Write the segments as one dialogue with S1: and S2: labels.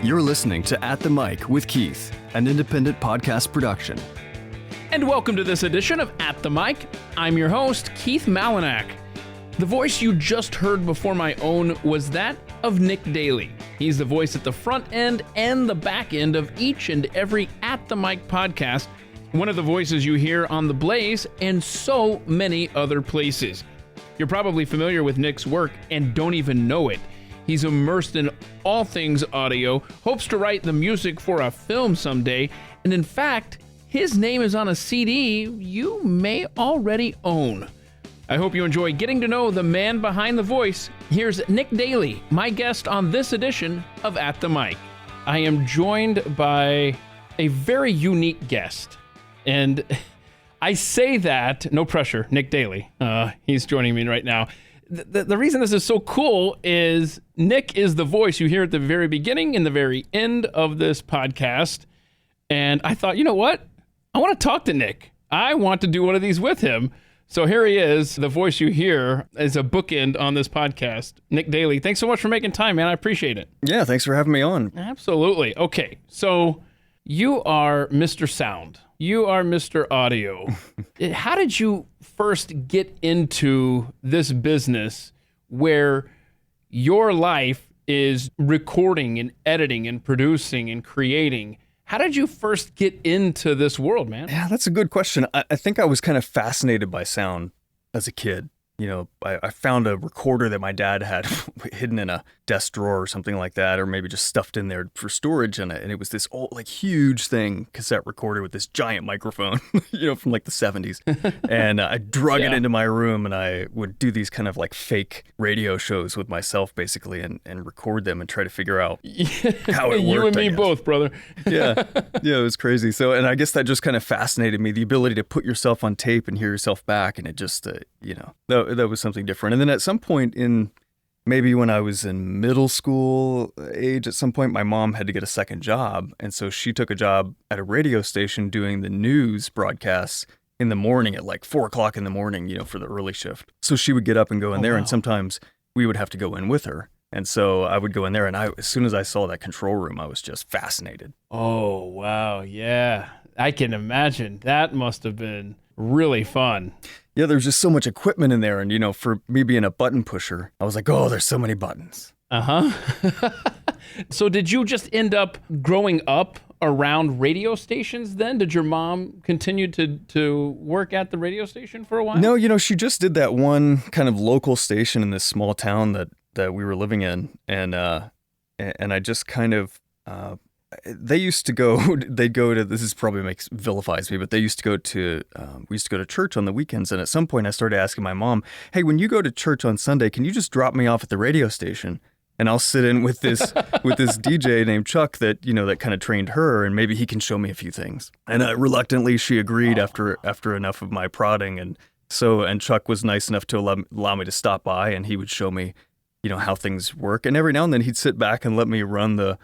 S1: You're listening to At the Mic with Keith, an independent podcast production.
S2: And welcome to this edition of At the Mic. I'm your host, Keith Malinak. The voice you just heard before my own was that of Nick Daley. He's the voice at the front end and the back end of each and every At the Mic podcast, one of the voices you hear on The Blaze and so many other places. You're probably familiar with Nick's work and don't even know it. He's immersed in all things audio, hopes to write the music for a film someday, and in fact, his name is on a CD you may already own. I hope you enjoy getting to know the man behind the voice. Here's Nick Daley, my guest on this edition of At the Mic. I am joined by a very unique guest, and I say that, no pressure, Nick Daley. He's joining me right now. The reason this is so cool is Nick is the voice you hear at the very beginning and the very end of this podcast. And I thought, you know what? I want to talk to Nick. I want to do one of these with him. So here he is. The voice you hear is a bookend on this podcast. Nick Daley, thanks so much for making time, man. I appreciate it.
S1: Yeah, thanks for having me on.
S2: Absolutely. Okay, so you are Mr. Sound. You are Mr. Audio. How did you first get into this business where your life is recording and editing and producing and creating? How did you first get into this world, man?
S1: Yeah, that's a good question. I think I was kind of fascinated by sound as a kid. You know, I found a recorder that my dad had hidden in a desk drawer or something like that, or maybe just stuffed in there for storage. And it was this old, like, huge thing, cassette recorder with this giant microphone, you know, from like the 70s. And I drug it into my room, and I would do these kind of like fake radio shows with myself, basically, and record them and try to figure out how it worked.
S2: You and me both, brother.
S1: Yeah, it was crazy. So, and I guess that just kind of fascinated me, the ability to put yourself on tape and hear yourself back. And it just, that was something different. And then at some point maybe when I was in middle school age, at some point, my mom had to get a second job. And so she took a job at a radio station doing the news broadcasts in the morning at like 4 o'clock in the morning, you know, for the early shift. So she would get up and go in there. Wow. And sometimes we would have to go in with her. And so I would go in there, and as soon as I saw that control room, I was just fascinated.
S2: Oh, wow. Yeah. I can imagine. That must have been really fun.
S1: Yeah, there's just so much equipment in there. And, you know, for me being a button pusher, I was like, oh, there's so many buttons.
S2: Uh-huh. So did you just end up growing up around radio stations then? Did your mom continue to work at the radio station for a while?
S1: No, you know, she just did that one kind of local station in this small town that we were living in. And I just kind of... they'd go to, this is probably vilifies me, but they used to go to, we used to go to church on the weekends. And at some point I started asking my mom, hey, when you go to church on Sunday, can you just drop me off at the radio station? And I'll sit in with this DJ named Chuck that kind of trained her, and maybe he can show me a few things. And reluctantly she agreed after enough of my prodding. And Chuck was nice enough to allow me to stop by, and he would show me, how things work. And every now and then he'd sit back and let me run the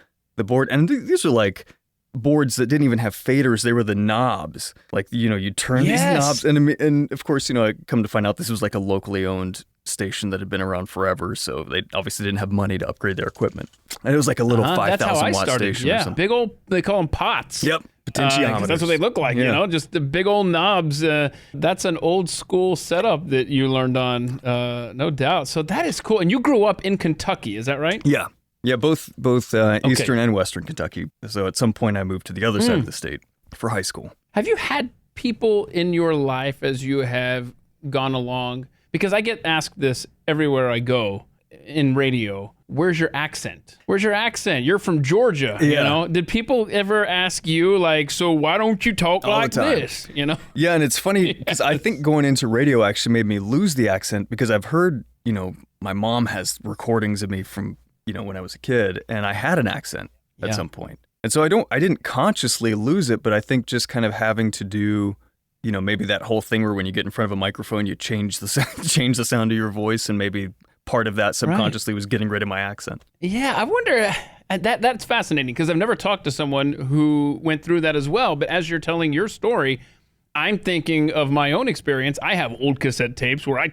S1: board. And these are like boards that didn't even have faders. They were the knobs. Like, you turn these knobs. And of course, I come to find out this was like a locally owned station that had been around forever. So they obviously didn't have money to upgrade their equipment. And it was like a little 5,000 watt station or something.
S2: Big old, they call them pots.
S1: Yep. Potentiometers.
S2: That's what they look like, just the big old knobs. That's an old school setup that you learned on, no doubt. So that is cool. And you grew up in Kentucky, is that right?
S1: Yeah. Yeah, both Eastern and Western Kentucky. So at some point I moved to the other side of the state for high school.
S2: Have you had people in your life as you have gone along? Because I get asked this everywhere I go in radio. Where's your accent? Where's your accent? You're from Georgia, Did people ever ask you, like, so why don't you talk
S1: all
S2: like this,
S1: Yeah, and it's funny because I think going into radio actually made me lose the accent because I've heard, my mom has recordings of me from when I was a kid, and I had an accent at some point. And so I didn't consciously lose it, but I think just kind of having to do, maybe that whole thing where when you get in front of a microphone, you change the sound of your voice, and maybe part of that subconsciously was getting rid of my accent. Yeah,
S2: I wonder, that's fascinating because I've never talked to someone who went through that as well. But as you're telling your story, I'm thinking of my own experience. I have old cassette tapes where I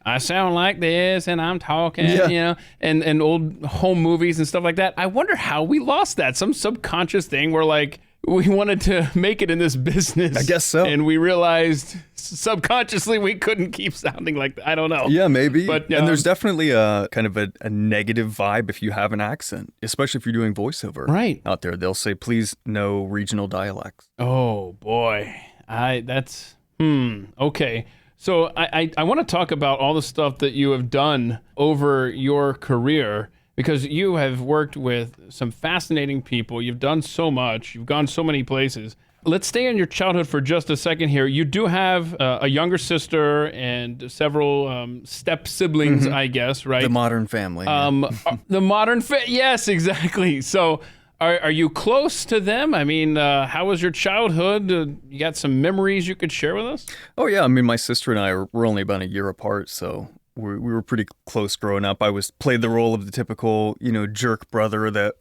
S2: I sound like this and I'm talking,
S1: Yeah.
S2: and old home movies and stuff like that. I wonder how we lost that. Some subconscious thing where like we wanted to make it in this business.
S1: I guess so.
S2: And we realized subconsciously we couldn't keep sounding like that. I don't know.
S1: Yeah, maybe.
S2: But,
S1: and there's definitely a kind of a negative vibe if you have an accent, especially if you're doing voiceover
S2: Right.
S1: out there. They'll say, please, no regional dialects.
S2: Oh boy, okay. So I want to talk about all the stuff that you have done over your career, because you have worked with some fascinating people. You've done so much. You've gone so many places. Let's stay in your childhood for just a second here. You do have a younger sister and several step siblings, I guess, right?
S1: The modern family.
S2: The modern yes, exactly. So are you close to them? I mean, how was your childhood? You got some memories you could share with us?
S1: Oh, yeah. I mean, my sister and I were only about a year apart, so we were pretty close growing up. I played the role of the typical, jerk brother that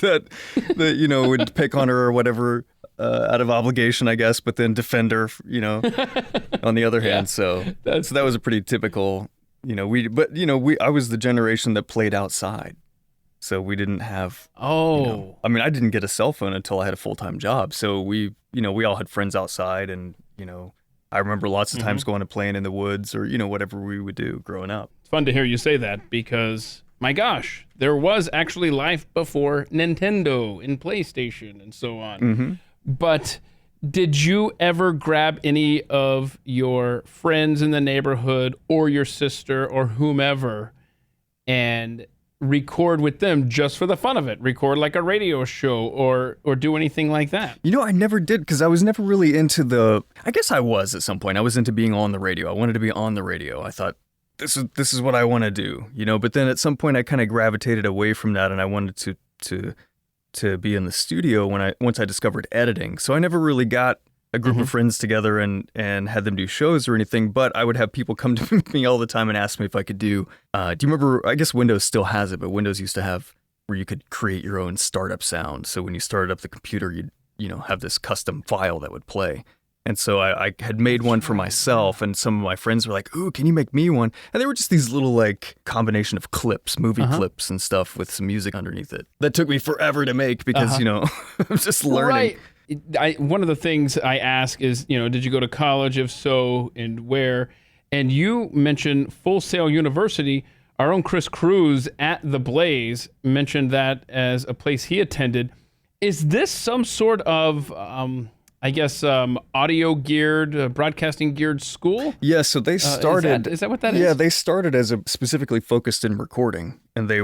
S1: that would pick on her or whatever out of obligation, I guess, but then defend her, on the other hand. So that was a pretty typical, I was the generation that played outside. So we didn't have, I didn't get a cell phone until I had a full-time job. So we all had friends outside, and, I remember lots of times going and playing in the woods or, whatever we would do growing up.
S2: It's fun to hear you say that because, my gosh, there was actually life before Nintendo and PlayStation and so on.
S1: Mm-hmm.
S2: But did you ever grab any of your friends in the neighborhood or your sister or whomever and record with them just for the fun of it? Record like a radio show or do anything like that?
S1: I never did, because I was never really into I guess I was at some point. I was into being on the radio. I wanted to be on the radio. I thought, this is what I want to do, but then at some point I kind of gravitated away from that, and I wanted to be in the studio once I discovered editing. So I never really got a group of friends together and had them do shows or anything, but I would have people come to me all the time and ask me if I could do you remember, I guess Windows still has it, but Windows used to have where you could create your own startup sound. So when you started up the computer, you'd have this custom file that would play. And so I had made one for myself, and some of my friends were like, ooh, can you make me one? And they were just these little like combination of clips, movie clips and stuff with some music underneath it. That took me forever to make because, I'm just learning.
S2: Right. One of the things I ask is, did you go to college? If so, and where? And you mentioned Full Sail University. Our own Chris Cruz at The Blaze mentioned that as a place he attended. Is this some sort of audio geared, broadcasting geared school?
S1: Yeah, so they started.
S2: Is that what that is?
S1: Yeah, they started as specifically focused in recording, and they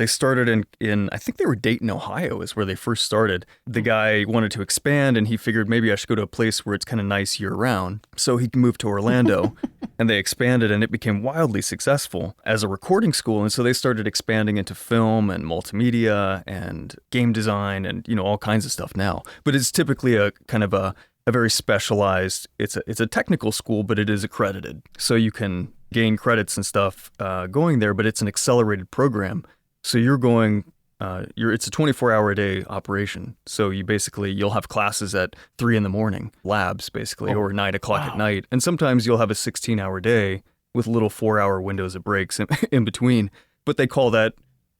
S1: started in I think they were Dayton, Ohio, is where they first started. The guy wanted to expand, and he figured maybe I should go to a place where it's kind of nice year round. So he moved to Orlando, and they expanded, and it became wildly successful as a recording school. And so they started expanding into film and multimedia and game design and all kinds of stuff now. But it's typically a kind of a very specialized, it's a technical school, but it is accredited. So you can gain credits and stuff going there, but it's an accelerated program. So you're going, it's a 24-hour-a-day operation. So you'll have classes at 3 a.m, labs basically, or 9 o'clock at night. And sometimes you'll have a 16-hour day with little 4-hour windows of breaks in between. But they call that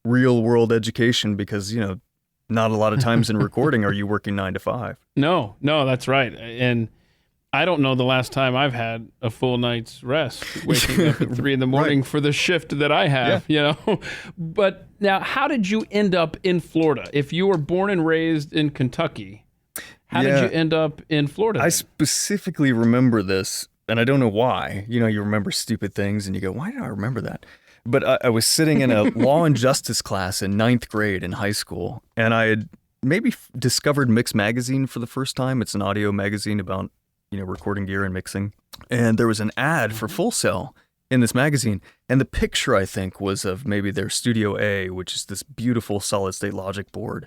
S1: real-world education because, not a lot of times in recording are you working 9 to 5.
S2: No, that's right. And I don't know the last time I've had a full night's rest, waking up at 3 a.m. right. for the shift that I have, But now, how did you end up in Florida? If you were born and raised in Kentucky, how did you end up in Florida?
S1: I specifically remember this, and I don't know why. You remember stupid things, and you go, why did I remember that? But I was sitting in a law and justice class in 9th grade in high school, and I had maybe discovered Mix Magazine for the first time. It's an audio magazine about, recording gear and mixing. And there was an ad for Full Sail in this magazine. And the picture, I think, was of maybe their Studio A, which is this beautiful solid-state Logic board.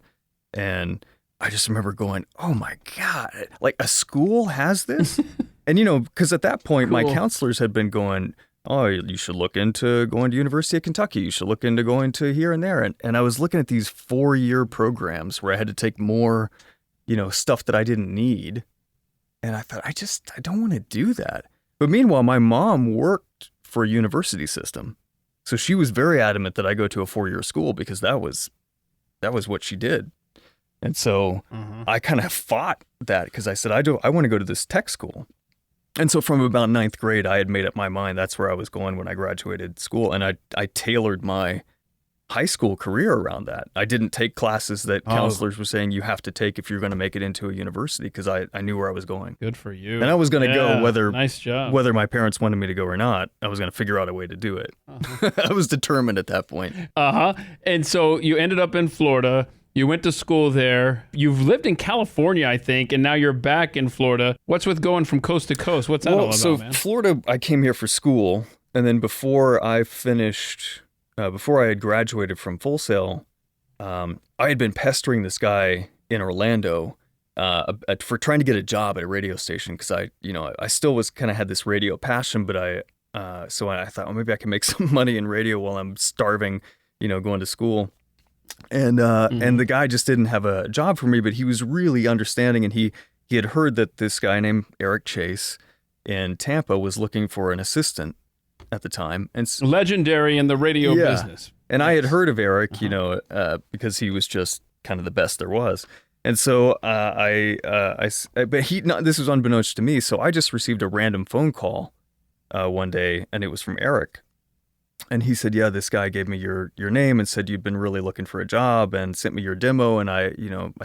S1: And I just remember going, oh my God, like a school has this? And, because at that point, my counselors had been going, oh, you should look into going to University of Kentucky. You should look into going to here and there. And I was looking at these 4-year programs where I had to take more, stuff that I didn't need. And I thought, I don't want to do that. But meanwhile, my mom worked for a university system. So she was very adamant that I go to a 4-year school because that was what she did. And so I kind of fought that because I said, I want to go to this tech school. And so from about 9th grade, I had made up my mind that's where I was going when I graduated school. And I tailored my high school career around that. I didn't take classes that counselors were saying you have to take if you're going to make it into a university because I knew where I was going.
S2: Good for you.
S1: And I was going to go
S2: nice job.
S1: whether my parents wanted me to go or not. I was going to figure out a way to do it. I was determined at that point.
S2: And so you ended up in Florida. You went to school there. You've lived in California, I think, and now you're back in Florida. What's with going from coast to coast? What's that all about,
S1: so
S2: man?
S1: Florida, I came here for school, and then before I had graduated from Full Sail, I had been pestering this guy in Orlando for trying to get a job at a radio station because I still was kind of had this radio passion, but so I thought, well, maybe I can make some money in radio while I'm starving, going to school. And and the guy just didn't have a job for me, but he was really understanding, and he had heard that this guy named Eric Chase in Tampa was looking for an assistant at the time, and
S2: legendary in the radio business.
S1: And I had heard of Eric, because he was just kind of the best there was. And so this was unbeknownst to me. So I just received a random phone call one day, and it was from Eric. And he said, yeah, this guy gave me your name and said you'd been really looking for a job and sent me your demo. And I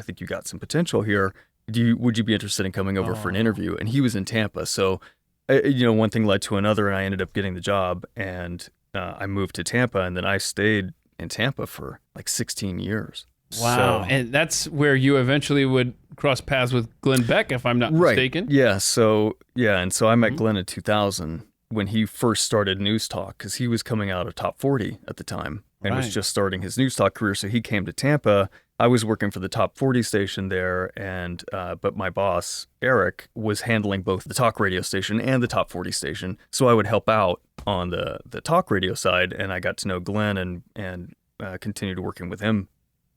S1: think you got some potential here. Would you be interested in coming over for an interview? And he was in Tampa. So, one thing led to another, and I ended up getting the job. And I moved to Tampa, and then I stayed in Tampa for like 16 years.
S2: Wow. So, and that's where you eventually would cross paths with Glenn Beck, if I'm not mistaken.
S1: Yeah. So, and so I met Glenn in 2000 when he first started News Talk, because he was coming out of Top 40 at the time and was just starting his News Talk career. So he came to Tampa. I was working for the Top 40 station there, and but my boss, Eric, was handling both the talk radio station and the Top 40 station. So I would help out on the talk radio side, and I got to know Glenn and continued working with him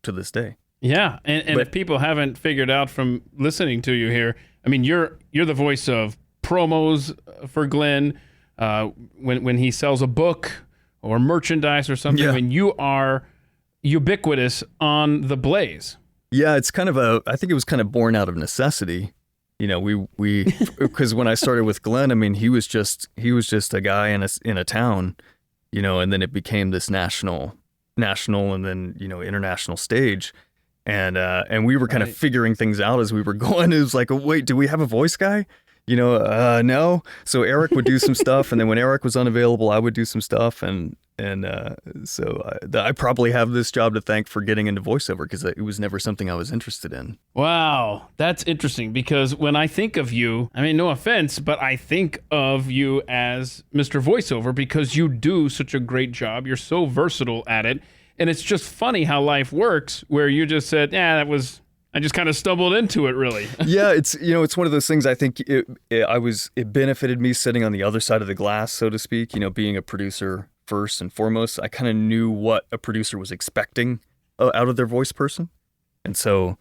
S1: to this day.
S2: Yeah, and if people haven't figured out from listening to you here, I mean, you're the voice of promos for Glenn when he sells a book or merchandise or something. I mean, you are ubiquitous on the Blaze.
S1: Yeah, it's kind of I think it was kind of born out of necessity. We because when I started with Glenn, I mean, he was just a guy in a town, and then it became this national and then international stage, and we were kind of figuring things out as we were going. It was like, oh, wait, do we have a voice guy? No. So Eric would do some stuff, and then when Eric was unavailable, I would do some stuff, and so I probably have this job to thank for getting into voiceover because it was never something I was interested in.
S2: Wow, that's interesting because when I think of you, I mean, no offense, but I think of you as Mr. Voiceover because you do such a great job. You're so versatile at it, and it's just funny how life works where you just said, I just kind of stumbled into it, really.
S1: Yeah, it's one of those things. I think it benefited me sitting on the other side of the glass, so to speak. Being a producer first and foremost, I kind of knew what a producer was expecting out of their voice person, and so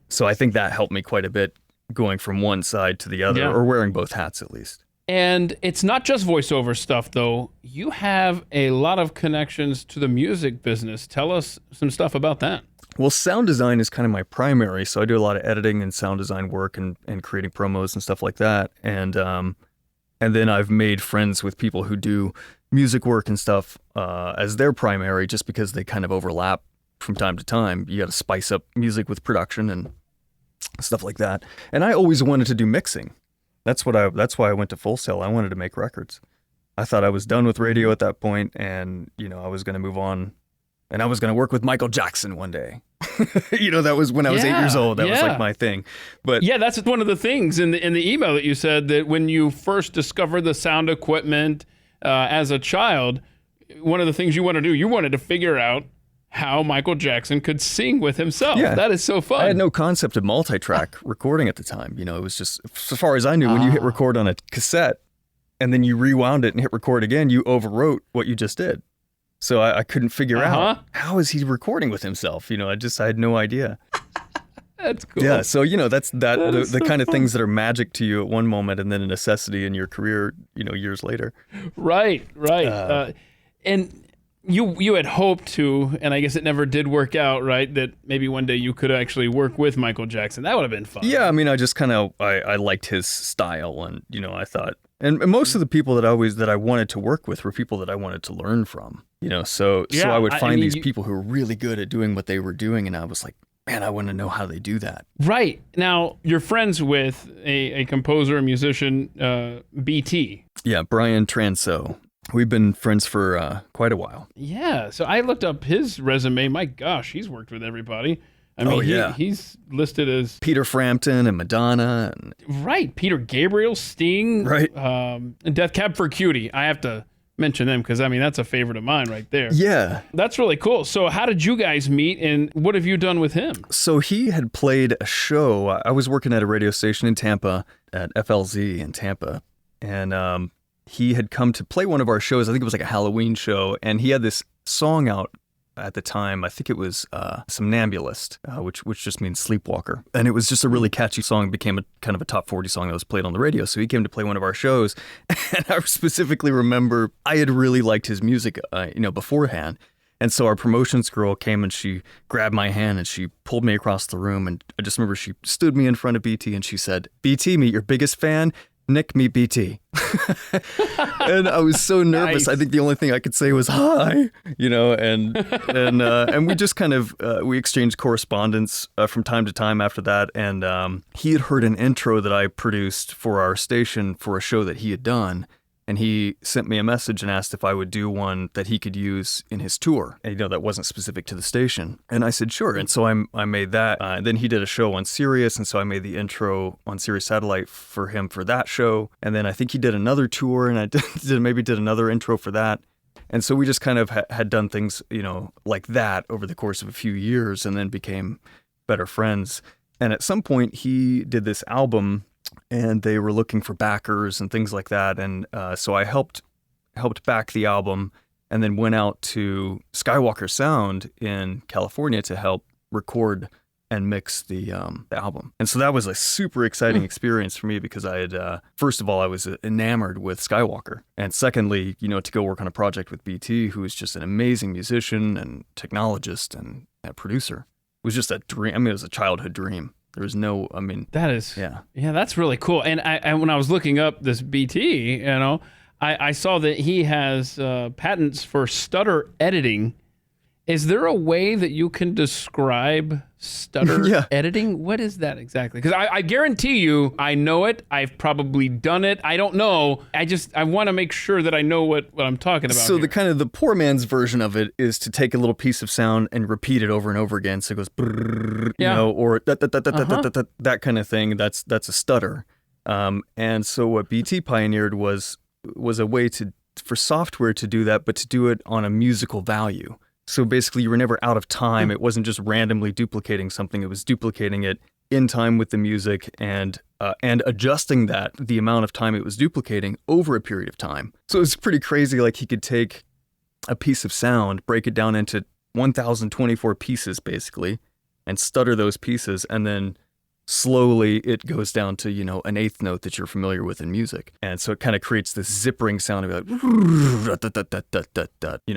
S1: so I think that helped me quite a bit going from one side to the other, or wearing both hats at least.
S2: And it's not just voiceover stuff, though. You have a lot of connections to the music business. Tell us some stuff about that.
S1: Well, sound design is kind of my primary, so I do a lot of editing and sound design work and creating promos and stuff like that. And then I've made friends with people who do music work and stuff as their primary, just because they kind of overlap from time to time. You got to spice up music with production and stuff like that. And I always wanted to do mixing. That's why I went to Full Sail. I wanted to make records. I thought I was done with radio at that point, and I was going to move on. And I was going to work with Michael Jackson one day. That was when I was 8 years old. That was like my thing. But
S2: yeah, that's one of the things in the email that you said, that when you first discovered the sound equipment as a child, one of the things you wanted to figure out how Michael Jackson could sing with himself. Yeah. That is so fun.
S1: I had no concept of multi-track recording at the time. It was just, as far as I knew, when you hit record on a cassette and then you rewound it and hit record again, you overwrote what you just did. So I couldn't figure out how is he recording with himself. I had no idea.
S2: That's cool.
S1: Yeah, so that's the
S2: so
S1: kind of
S2: fun.
S1: things that are magic to you at one moment and then a necessity in your career, years later.
S2: Right. And you had hoped to, and I guess it never did work out, right? That maybe one day you could actually work with Michael Jackson. That would have been fun.
S1: Yeah, I mean, I just kind of I liked his style, and I thought, and most of the people that I wanted to work with were people that I wanted to learn from. So I would find these people who were really good at doing what they were doing, and I was like, man, I want to know how they do that.
S2: Right. Now, you're friends with a composer, a musician, BT.
S1: Yeah, Brian Transo. We've been friends for quite a while.
S2: Yeah. So I looked up his resume. My gosh, he's worked with everybody. I mean, he's listed as
S1: Peter Frampton and Madonna.
S2: Right. Peter Gabriel, Sting.
S1: Right.
S2: And Death Cab for Cutie. I have to mention them because, that's a favorite of mine right there.
S1: Yeah.
S2: That's really cool. So how did you guys meet, and what have you done with him?
S1: So he had played a show. I was working at a radio station in Tampa, at FLZ in Tampa, and he had come to play one of our shows. I think it was like a Halloween show, and he had this song out at the time. I think it was Somnambulist, which just means sleepwalker. And it was just a really catchy song. It became a kind of a top 40 song that was played on the radio. So he came to play one of our shows. And I specifically remember I had really liked his music, beforehand. And so our promotions girl came and she grabbed my hand and she pulled me across the room. And I just remember she stood me in front of BT and she said, "BT, meet your biggest fan. Nick, meet BT." And I was so nervous.
S2: Nice.
S1: I think the only thing I could say was hi, and we just kind of we exchanged correspondence from time to time after that. And he had heard an intro that I produced for our station for a show that he had done. And he sent me a message and asked if I would do one that he could use in his tour. And, that wasn't specific to the station. And I said, sure. And so I made that. And then he did a show on Sirius. And so I made the intro on Sirius Satellite for him for that show. And then I think he did another tour and I did another intro for that. And so we just kind of had done things, like that over the course of a few years and then became better friends. And at some point he did this album and they were looking for backers and things like that. And so I helped back the album and then went out to Skywalker Sound in California to help record and mix the album. And so that was a super exciting experience for me because I had, first of all, I was enamored with Skywalker. And secondly, to go work on a project with BT, who is just an amazing musician and technologist and a producer. It was just a dream. It was a childhood dream. There was no,
S2: that is,
S1: yeah,
S2: that's really cool. And I when I was looking up this BT, I saw that he has patents for stutter editing. Is there a way that you can describe stutter editing? What is that exactly? Because I guarantee you, I know it. I've probably done it. I don't know. I want to make sure that I know what I'm talking about.
S1: So the poor man's version of it is to take a little piece of sound and repeat it over and over again. So it goes, brrr, or that kind of thing. That's a stutter. And so what BT pioneered was a way for software to do that, but to do it on a musical value. So basically, you were never out of time. It wasn't just randomly duplicating something. It was duplicating it in time with the music and adjusting the amount of time it was duplicating over a period of time. So it was pretty crazy. Like he could take a piece of sound, break it down into 1,024 pieces, basically, and stutter those pieces, and then slowly it goes down to, an eighth note that you're familiar with in music. And so it kind of creates this zippering sound of like,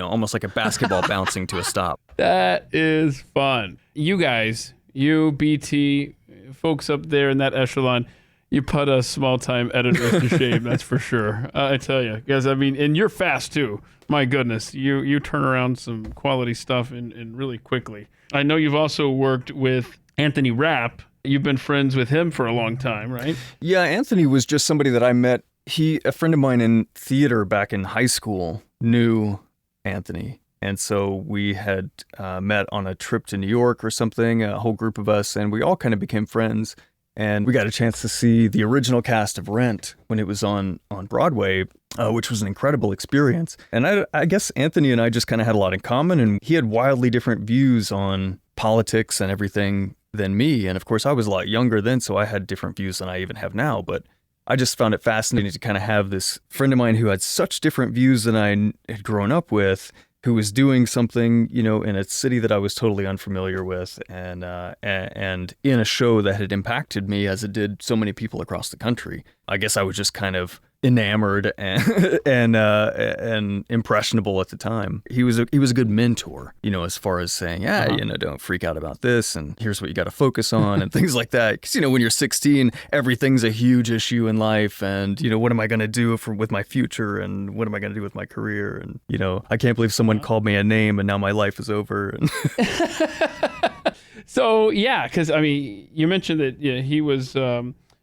S1: almost like a basketball bouncing to a stop.
S2: That is fun. You guys, BT, folks up there in that echelon, you put us small-time editors to shame, that's for sure. I tell you, guys, and you're fast too. My goodness, you turn around some quality stuff in really quickly. I know you've also worked with Anthony Rapp. You've been friends with him for a long time, right?
S1: Yeah, Anthony was just somebody that I met. A friend of mine in theater back in high school knew Anthony. And so we had met on a trip to New York or something, a whole group of us, and we all kind of became friends. And we got a chance to see the original cast of Rent when it was on Broadway, which was an incredible experience. And I guess Anthony and I just kind of had a lot in common, and he had wildly different views on politics and everything than me. And of course, I was a lot younger then, so I had different views than I even have now. But I just found it fascinating to kind of have this friend of mine who had such different views than I had grown up with, who was doing something, in a city that I was totally unfamiliar with, and in a show that had impacted me as it did so many people across the country. I guess I was just kind of enamored and impressionable at the time. He was a good mentor, as far as saying, don't freak out about this, and here's what you got to focus on, and things like that. Because when you're 16, everything's a huge issue in life, and what am I going to do with my future, and what am I going to do with my career, and I can't believe someone called me a name, and now my life is over. And
S2: So yeah, because you mentioned that he was.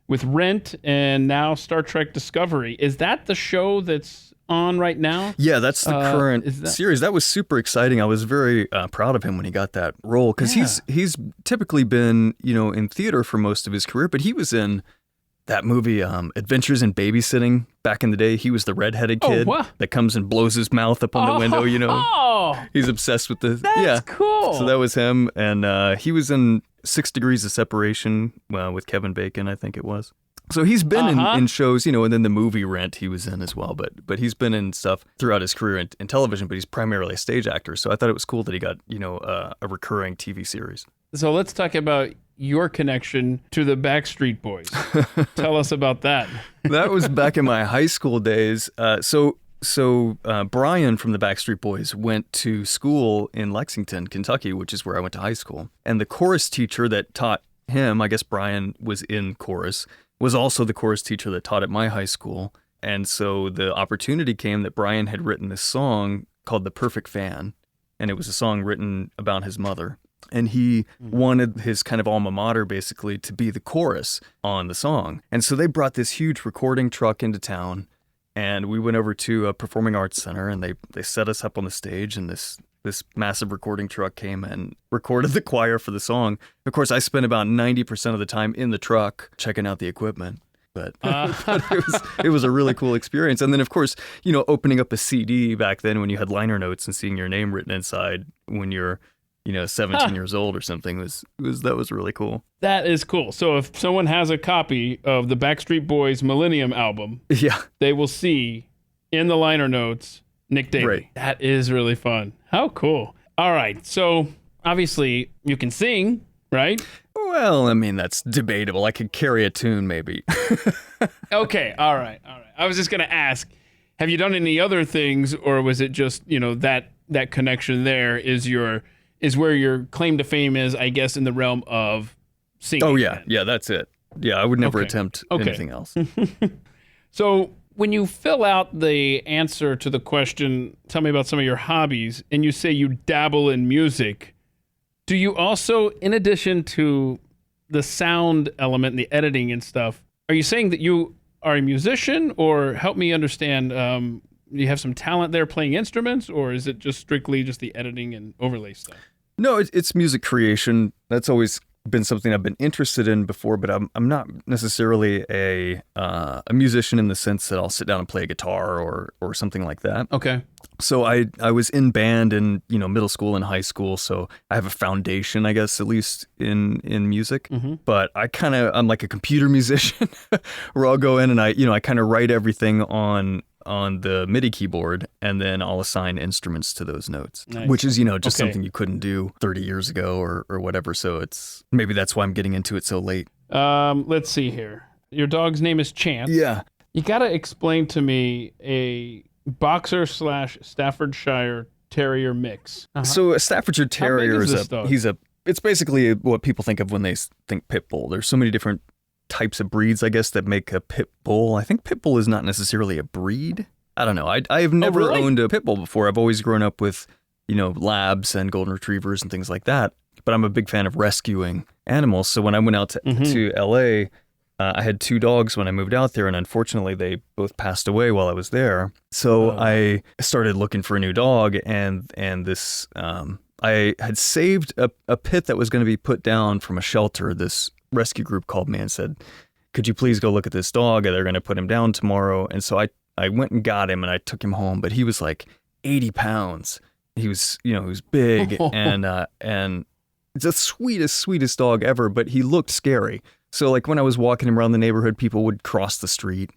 S2: With Rent and now Star Trek Discovery. Is that the show that's on right now?
S1: Yeah, that's the current series. That was super exciting. I was very proud of him when he got that role, because he's typically been, in theater for most of his career, but he was in that movie, Adventures in Babysitting, back in the day. He was the redheaded kid that comes and blows his mouth up on the window, He's obsessed with the...
S2: That's cool.
S1: So that was him, and he was in 6 Degrees of Separation with Kevin Bacon, I think it was. So he's been in shows, and then the movie Rent he was in as well, but he's been in stuff throughout his career in television, but he's primarily a stage actor. So I thought it was cool that he got, a recurring TV series. So
S2: let's talk about your connection to the Backstreet Boys. Tell us about that.
S1: That was back in my high school days. So Brian from the Backstreet Boys went to school in Lexington, Kentucky, which is where I went to high school. And the chorus teacher that taught him, I guess Brian was in chorus, was also the chorus teacher that taught at my high school. And so the opportunity came that Brian had written this song called The Perfect Fan. And it was a song written about his mother. And he wanted his kind of alma mater, basically, to be the chorus on the song. And so they brought this huge recording truck into town. And we went over to a performing arts center, and they set us up on the stage, and this massive recording truck came and recorded the choir for the song. Of course, I spent about 90% of the time in the truck checking out the equipment. But it was a really cool experience. And then, of course, opening up a CD back then when you had liner notes and seeing your name written inside when you're 17 years old or something was really cool.
S2: That is cool. So if someone has a copy of the Backstreet Boys Millennium album, they will see in the liner notes Nick Daley.
S1: Right.
S2: That is really fun. How cool. All right. So obviously you can sing, right?
S1: Well, that's debatable. I could carry a tune maybe.
S2: Okay. All right. I was just going to ask, have you done any other things, or was it just, that connection there is where your claim to fame is, I guess, in the realm of singing?
S1: Oh, yeah. Yeah, that's it. Yeah, I would never attempt anything else.
S2: So when you fill out the answer to the question, tell me about some of your hobbies, and you say you dabble in music, do you also, in addition to the sound element and the editing and stuff, are you saying that you are a musician, or help me understand, you have some talent there playing instruments, or is it just strictly just the editing and overlay stuff?
S1: No, it's music creation. That's always been something I've been interested in before, but I'm not necessarily a musician in the sense that I'll sit down and play a guitar or something like that.
S2: Okay.
S1: So I was in band in middle school and high school, so I have a foundation, I guess, at least in music. Mm-hmm. But I'm like a computer musician, where I'll go in and I kind of write everything on the MIDI keyboard, and then I'll assign instruments to those notes, nice. Which is, just something you couldn't do 30 years ago or whatever. So maybe that's why I'm getting into it so late.
S2: Let's see here. Your dog's name is Chance.
S1: Yeah.
S2: You got to explain to me a boxer / Staffordshire Terrier mix. Uh-huh.
S1: So a Staffordshire Terrier it's basically what people think of when they think pit bull. There's so many different types of breeds, I guess, that make a pit bull. I think pit bull is not necessarily a breed. I don't know. I have never owned a pit bull before. I've always grown up with, labs and golden retrievers and things like that. But I'm a big fan of rescuing animals. So when I went out to LA, I had 2 dogs when I moved out there, and unfortunately they both passed away while I was there. So I started looking for a new dog, and this I had saved a pit that was going to be put down from a shelter. This rescue group called me and said, could you please go look at this dog? They're going to put him down tomorrow. And so I went and got him, and I took him home, but he was like 80 pounds. He was, he was big and it's the sweetest dog ever, but he looked scary. So like when I was walking him around the neighborhood, people would cross the street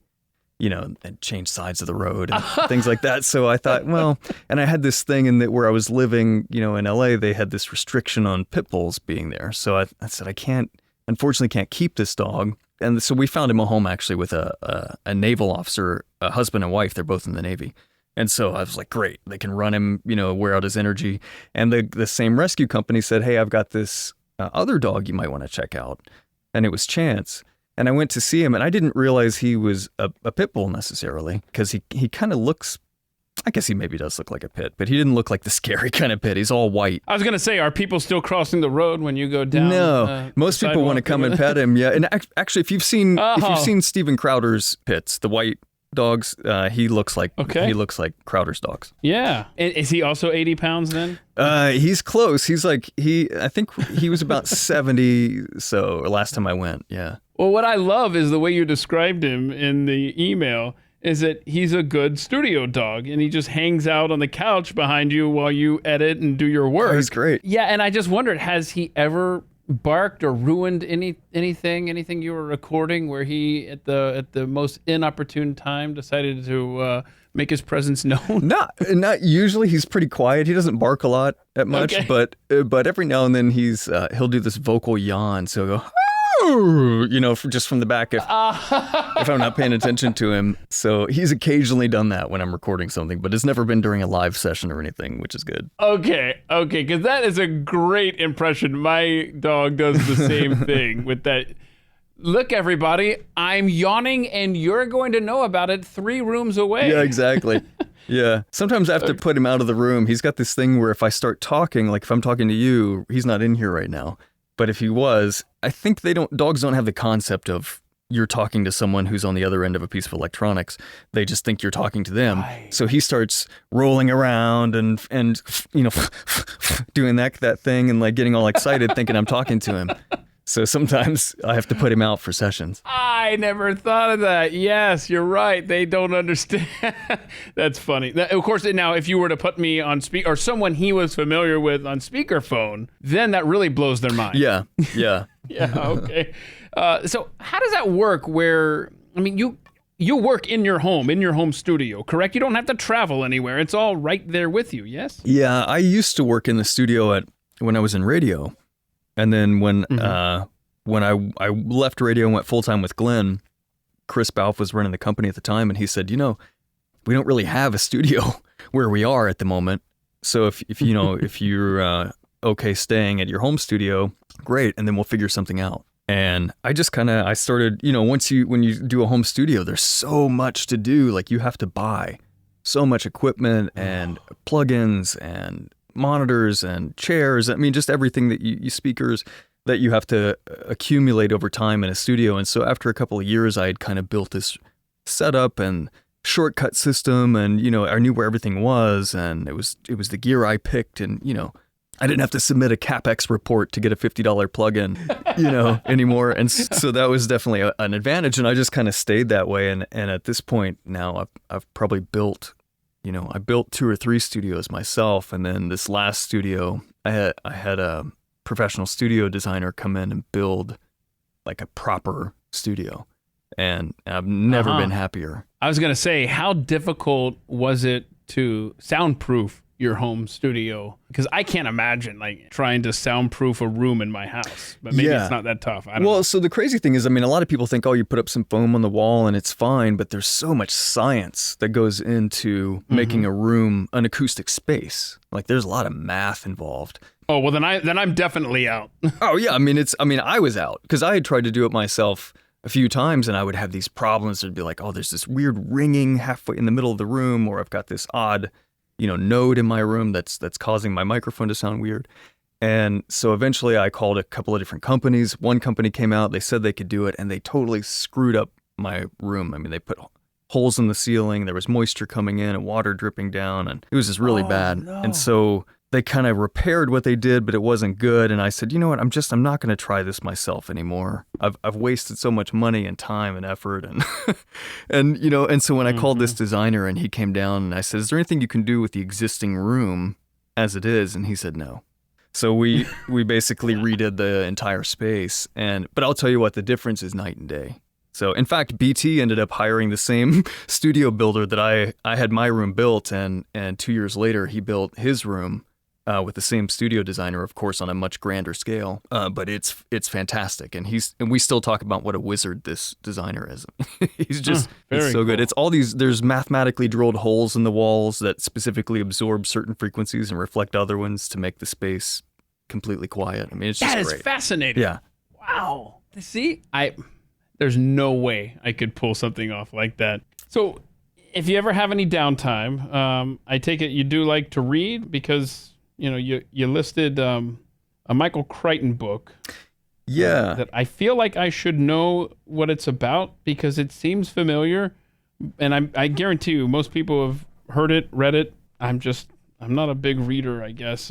S1: and change sides of the road and things like that. So I thought, well, and I had this thing in that where I was living, in LA, they had this restriction on pit bulls being there. So I said, unfortunately can't keep this dog. And so we found him a home actually with a naval officer, a husband and wife. They're both in the Navy. And so I was like, great, they can run him, wear out his energy. And the same rescue company said, hey, I've got this other dog you might want to check out. And it was Chance. And I went to see him, and I didn't realize he was a pit bull necessarily, because he kind of looks, I guess he maybe does look like a pit, but he didn't look like the scary kind of pit. He's all white.
S2: I was going to say, are people still crossing the road when you go down?
S1: No, most people want to come and pet him. Yeah, and actually, if you've seen Steven Crowder's pits, the white dogs, he looks like Crowder's dogs.
S2: Yeah, and is he also 80 pounds then?
S1: He's close. I think he was about 70. So last time I went, yeah.
S2: Well, what I love is the way you described him in the email. Is that he's a good studio dog, and he just hangs out on the couch behind you while you edit and do your work.
S1: Oh, he's great.
S2: Yeah, and I just wondered, has he ever barked or ruined anything you were recording where he at the most inopportune time decided to make his presence known?
S1: Not usually. He's pretty quiet. He doesn't bark a lot at much, okay. but every now and then he'll do this vocal yawn. So he'll go, just from the back if I'm not paying attention to him. So he's occasionally done that when I'm recording something, but it's never been during a live session or anything, which is good.
S2: Okay, because that is a great impression. My dog does the same thing with that. Look, everybody, I'm yawning, and you're going to know about it 3 rooms away.
S1: Yeah, exactly. Yeah. Sometimes I have to put him out of the room. He's got this thing where if I start talking, like if I'm talking to you, he's not in here right now. But if he was, I think dogs don't have the concept of you're talking to someone who's on the other end of a piece of electronics. They just think you're talking to them. Right. So he starts rolling around and doing that thing and like getting all excited thinking I'm talking to him. So sometimes I have to put him out for sessions.
S2: I never thought of that. Yes, you're right. They don't understand. That's funny. Of course, now if you were to put me on speaker or someone he was familiar with on speakerphone, then that really blows their mind.
S1: Yeah.
S2: Yeah, okay. So how does that work where, you work in your home studio, correct? You don't have to travel anywhere. It's all right there with you, yes?
S1: Yeah, I used to work in the studio when I was in radio. And then when I left radio and went full-time with Glenn, Chris Balfe was running the company at the time, and he said, we don't really have a studio where we are at the moment. So if you're okay staying at your home studio, great, and then we'll figure something out. And I started, when you do a home studio, there's so much to do. Like you have to buy so much equipment and plugins and monitors and chairs. Just everything that you speakers that you have to accumulate over time in a studio. And so after a couple of years, I had kind of built this setup and shortcut system, and I knew where everything was, and it was the gear I picked, and I didn't have to submit a CapEx report to get a $50 plugin, anymore. And so that was definitely an advantage. And I just kind of stayed that way. And at this point now, I've probably built. I built 2 or 3 studios myself, and then this last studio, I had a professional studio designer come in and build like a proper studio, and I've never been happier.
S2: I was gonna say, how difficult was it to soundproof your home studio? Because I can't imagine like trying to soundproof a room in my house, but maybe it's not that tough. I don't know.
S1: So the crazy thing is, a lot of people think, you put up some foam on the wall and it's fine, but there's so much science that goes into making a room an acoustic space. Like there's a lot of math involved.
S2: Oh, well then I'm definitely out.
S1: Oh yeah. I was out because I had tried to do it myself a few times, and I would have these problems. It'd be like, there's this weird ringing halfway in the middle of the room, or I've got this odd node in my room that's causing my microphone to sound weird. And so eventually I called a couple of different companies. One company came out, they said they could do it, and they totally screwed up my room. They put holes in the ceiling, there was moisture coming in and water dripping down, and it was just really bad. No. And so they kind of repaired what they did, but it wasn't good. And I said, you know what, I'm not going to try this myself anymore. I've wasted so much money and time and effort, and and so when I called this designer and he came down, and I said, is there anything you can do with the existing room as it is? And he said no. So we basically redid the entire space, but I'll tell you what, the difference is night and day. So, in fact, BT ended up hiring the same studio builder that I had my room built, and 2 years later, he built his room with the same studio designer, of course, on a much grander scale. But it's fantastic, and we still talk about what a wizard this designer is. He's just it's so good. It's all there's mathematically drilled holes in the walls that specifically absorb certain frequencies and reflect other ones to make the space completely quiet. I mean, it's just
S2: that
S1: great.
S2: Is fascinating.
S1: Yeah.
S2: Wow. See, there's no way I could pull something off like that. So, if you ever have any downtime, I take it you do like to read, because you listed a Michael Crichton book.
S1: Yeah.
S2: That I feel like I should know what it's about, because it seems familiar, and I guarantee you most people have heard it, read it. I'm not a big reader, I guess,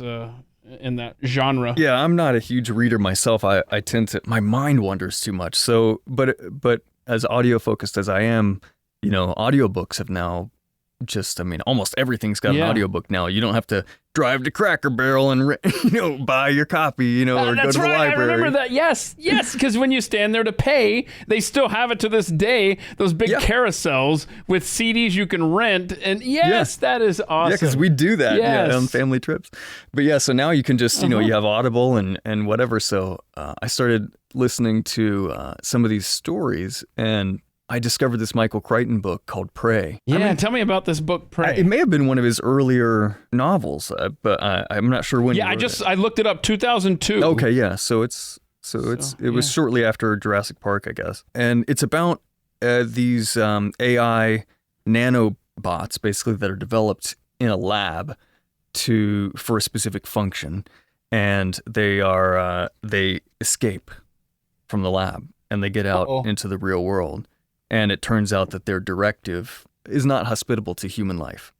S2: in that genre.
S1: Yeah, I'm not a huge reader myself. I tend to, my mind wanders too much. So, but as audio focused as I am, audiobooks have now almost everything's got an audiobook now. You don't have to drive to Cracker Barrel and buy your copy, or go to the library.
S2: I remember that. Yes, because when you stand there to pay, they still have it to this day. Those big carousels with CDs you can rent, and that is awesome.
S1: Yeah, because we do that on family trips. But so now you can just you have Audible and whatever. So I started listening to some of these stories, and I discovered this Michael Crichton book called Prey.
S2: Yeah, tell me about this book, Prey.
S1: It may have been one of his earlier novels, but I'm not sure when.
S2: Yeah, I looked it up, 2002.
S1: Okay, yeah. So it was shortly after Jurassic Park, I guess. And it's about these AI nanobots, basically, that are developed in a lab for a specific function, and they escape from the lab and they get out into the real world. And it turns out that their directive is not hospitable to human life.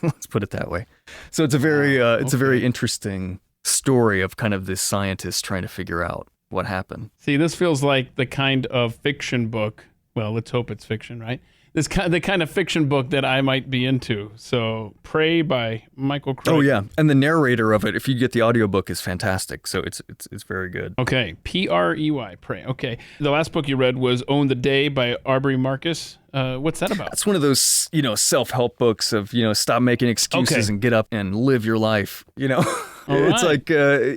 S1: Let's put it that way. So it's a very interesting story of kind of this scientist trying to figure out what happened.
S2: See, this feels like the kind of fiction book. Well, let's hope it's fiction, right? The kind of fiction book that I might be into. So, Prey by Michael Crichton.
S1: Oh yeah, and the narrator of it, if you get the audiobook, is fantastic. So it's very good.
S2: Okay, Prey, Prey. Okay, the last book you read was Own the Day by Aubrey Marcus. What's that about?
S1: That's one of those self-help books of stop making excuses and get up and live your life. It's like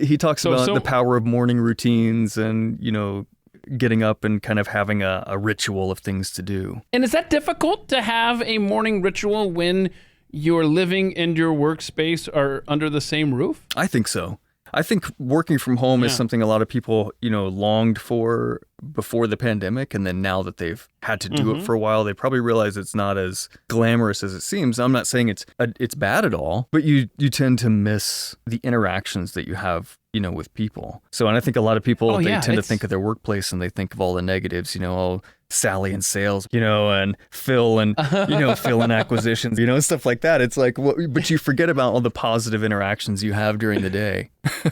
S1: he talks about the power of morning routines and getting up and kind of having a ritual of things to do.
S2: And is that difficult to have a morning ritual when your living and your workspace are under the same roof?
S1: I think so. I think working from home is something a lot of people, longed for before the pandemic. And then now that they've had to do it for a while, they probably realize it's not as glamorous as it seems. I'm not saying it's bad at all, but you tend to miss the interactions that you have, with people. So, and I think a lot of people, they tend to think of their workplace and they think of all the negatives, Sally in sales, and Phil and, Phil in acquisitions, and stuff like that. It's like, but you forget about all the positive interactions you have during the day.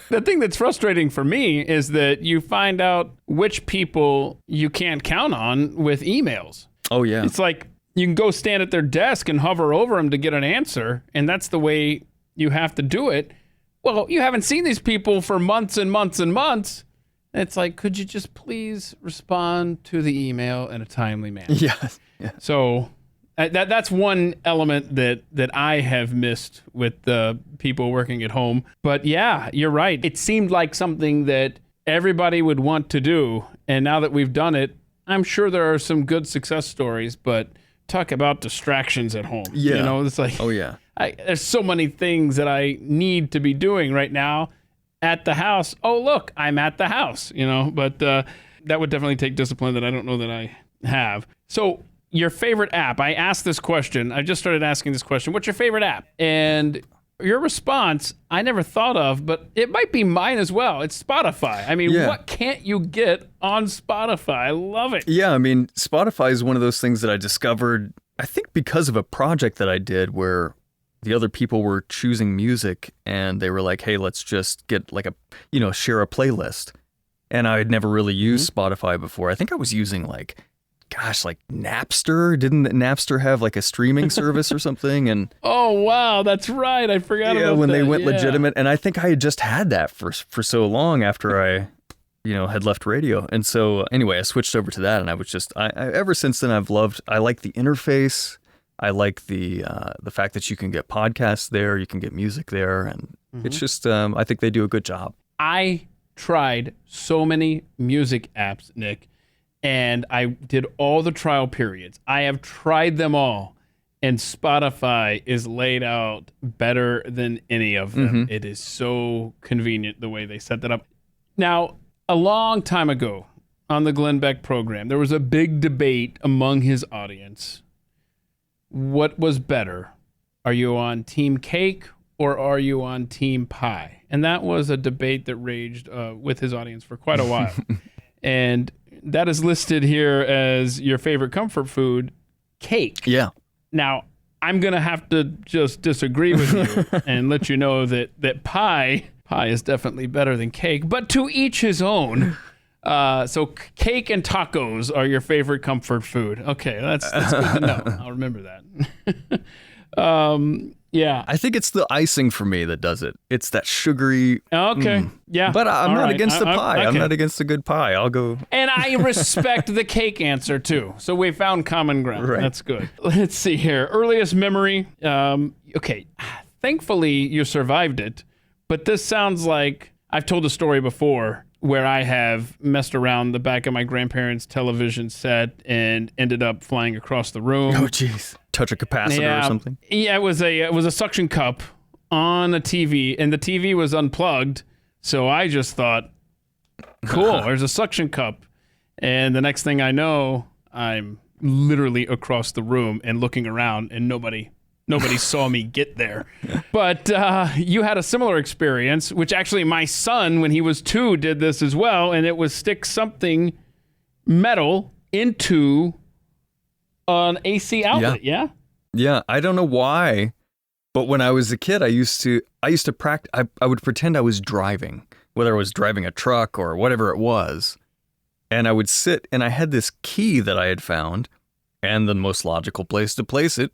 S2: The thing that's frustrating for me is that you find out which people you can't count on with emails.
S1: Oh, yeah.
S2: It's like you can go stand at their desk and hover over them to get an answer, and that's the way you have to do it. Well, you haven't seen these people for months and months and months. It's like, could you just please respond to the email in a timely manner?
S1: Yeah.
S2: So that's one element that I have missed with the people working at home. But yeah, you're right. It seemed like something that everybody would want to do. And now that we've done it, I'm sure there are some good success stories, but talk about distractions at home.
S1: Yeah.
S2: It's like,
S1: oh yeah.
S2: There's so many things that I need to be doing right now at the house. Oh, look, I'm at the house, but that would definitely take discipline that I don't know that I have. So your favorite app, I asked this question. I just started asking this question. What's your favorite app? And your response, I never thought of, but it might be mine as well. It's Spotify. I mean, what can't you get on Spotify? I love it.
S1: Yeah, I mean, Spotify is one of those things that I discovered, I think because of a project that I did where the other people were choosing music and they were like, hey, let's just get like share a playlist. And I had never really used Spotify before. I think I was using like Napster. Didn't Napster have like a streaming service or something? And
S2: oh, wow, that's right. I forgot about that.
S1: Yeah, when they went legitimate. And I think I had just had that for so long after had left radio. And so anyway, I switched over to that, and I was just, I ever since then I like the interface. I like the fact that you can get podcasts there, you can get music there, and it's just, I think they do a good job.
S2: I tried so many music apps, Nick, and I did all the trial periods. I have tried them all, and Spotify is laid out better than any of them. It is so convenient the way they set that up. Now, a long time ago on the Glenn Beck program, there was a big debate among his audience. What was better? Are you on Team Cake or are you on Team Pie? And that was a debate that raged with his audience for quite a while. And that is listed here as your favorite comfort food, cake.
S1: Yeah.
S2: Now, I'm going to have to just disagree with you and let you know that pie is definitely better than cake, but to each his own. So cake and tacos are your favorite comfort food. Okay, that's good to know. I'll remember that. Yeah.
S1: I think it's the icing for me that does it. It's that sugary.
S2: Okay. Yeah.
S1: But I'm
S2: All
S1: not
S2: right.
S1: against the pie.
S2: Okay.
S1: I'm not against a good pie. I'll go.
S2: And I respect the cake answer too. So we found common ground.
S1: Right.
S2: That's good. Let's see here. Earliest memory. Okay. Thankfully you survived it, but this sounds like I've told a story before where I have messed around the back of my grandparents' television set and ended up flying across the room.
S1: Oh, jeez. Touch a capacitor or something?
S2: Yeah, it was a suction cup on a TV, and the TV was unplugged. So I just thought, cool, there's a suction cup. And the next thing I know, I'm literally across the room and looking around, and nobody saw me get there. But you had a similar experience, which actually my son, when he was 2, did this as well, and it was stick something metal into an AC outlet, yeah?
S1: Yeah, I don't know why, but when I was a kid, I used to practice. I would pretend I was driving, whether I was driving a truck or whatever it was, and I would sit, and I had this key that I had found, and the most logical place to place it